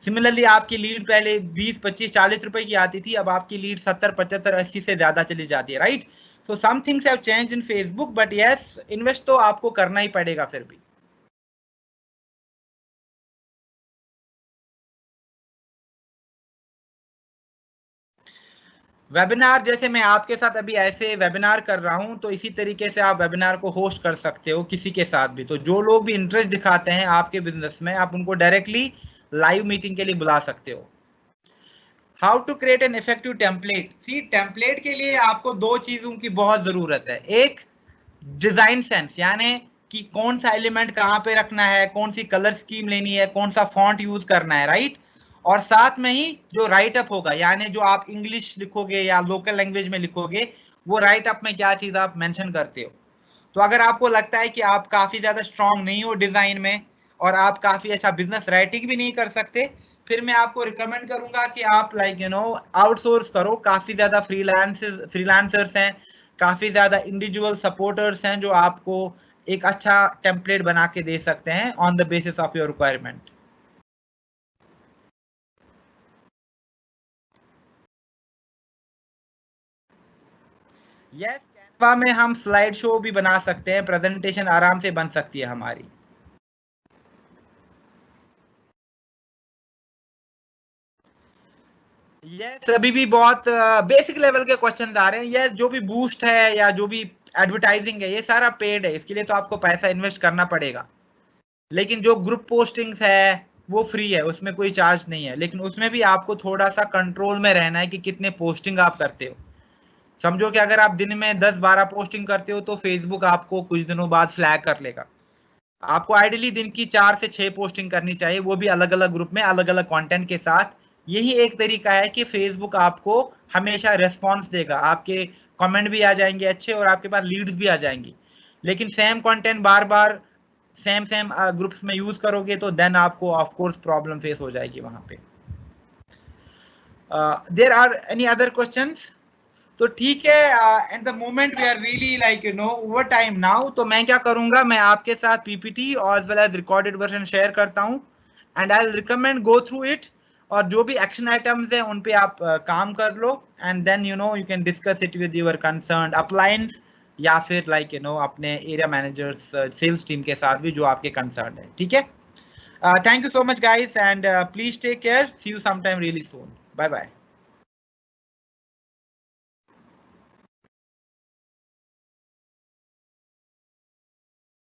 [SPEAKER 1] सिमिलरली आपकी लीड पहले 20 25 40 रुपए की आती थी, अब आपकी लीड 70 75 80 से ज्यादा चली जाती है, right. So some things have changed in Facebook, but yes invest तो आपको करना ही पड़ेगा फिर भी। वेबिनार, जैसे मैं आपके साथ अभी ऐसे वेबिनार कर रहा हूं, तो इसी तरीके से आप वेबिनार को होस्ट कर सकते हो किसी के साथ भी। तो जो लोग भी इंटरेस्ट दिखाते हैं आपके बिजनेस में, आप उनको डायरेक्टली लाइव मीटिंग के लिए बुला सकते हो। How to create an effective template? See, template के लिए आपको 2 चीजों की बहुत जरूरत है। एक, डिजाइन सेंस, यानी कि कौन सा एलिमेंट कहाँ पे रखना है, कौन सी कलर स्कीम लेनी है, कौन सा फॉन्ट यूज करना है, राइट। और साथ में ही जो राइट अप होगा, यानी जो आप इंग्लिश लिखोगे या लोकल लैंग्वेज में लिखोगे, वो राइट अप में क्या चीज आप मेंशन करते हो। तो अगर आपको लगता है कि आप काफी ज्यादा स्ट्रांग नहीं हो डिजाइन में, और आप काफी अच्छा बिजनेस राइटिंग भी नहीं कर सकते, फिर मैं आपको रिकमेंड करूंगा कि आप आउटसोर्स करो। काफी ज्यादा फ्रीलांसर्स हैं, काफी ज्यादा इंडिविजुअल सपोर्टर्स हैं जो आपको एक अच्छा टेम्पलेट बना के दे सकते हैं on the basis of your requirement. Yes, Canva में हम स्लाइड शो भी बना सकते हैं, प्रेजेंटेशन आराम से बन सकती है हमारी। यस, अभी भी बहुत बेसिक लेवल के क्वेश्चन आ रहे हैं। यस, जो भी बूस्ट है या जो भी एडवर्टाइजिंग है ये सारा पेड है, इसके लिए तो आपको पैसा इन्वेस्ट करना पड़ेगा। लेकिन जो ग्रुप पोस्टिंग्स है वो फ्री है, उसमें कोई चार्ज नहीं है, लेकिन उसमें भी आपको थोड़ा सा कंट्रोल में रहना है कि कितने पोस्टिंग आप करते हो। समझो कि अगर आप दिन में 10-12 पोस्टिंग करते हो तो फेसबुक आपको कुछ दिनों बाद फ्लैग कर लेगा। आपको आइडियली दिन की 4 से 6 पोस्टिंग करनी चाहिए, वो भी अलग अलग ग्रुप में अलग अलग कंटेंट के साथ। यही एक तरीका है कि फेसबुक आपको हमेशा रिस्पॉन्स देगा, आपके कमेंट भी आ जाएंगे अच्छे और आपके पास लीड्स भी आ जाएंगी। लेकिन सेम कंटेंट बार बार सेम ग्रुप्स में यूज करोगे तो देन आपको ऑफ कोर्स प्रॉब्लम फेस हो जाएगी वहां पे। There are any other questions? तो ठीक है, at the moment we are really like over time now, तो मैं क्या करूंगा, मैं आपके साथ पीपीटी और as well as recorded version share करता हूं and I recommend go through it. और जो भी एक्शन आइटम्स हैं उन पे आप काम कर लो and then you can discuss it with your concern अपलायंस या फिर लाइक अपने एरिया मैनेजर्स सेल्स टीम के साथ भी जो आपके कंसर्न है। ठीक है, thank you so much guys and please take care, see you sometime really soon, bye bye.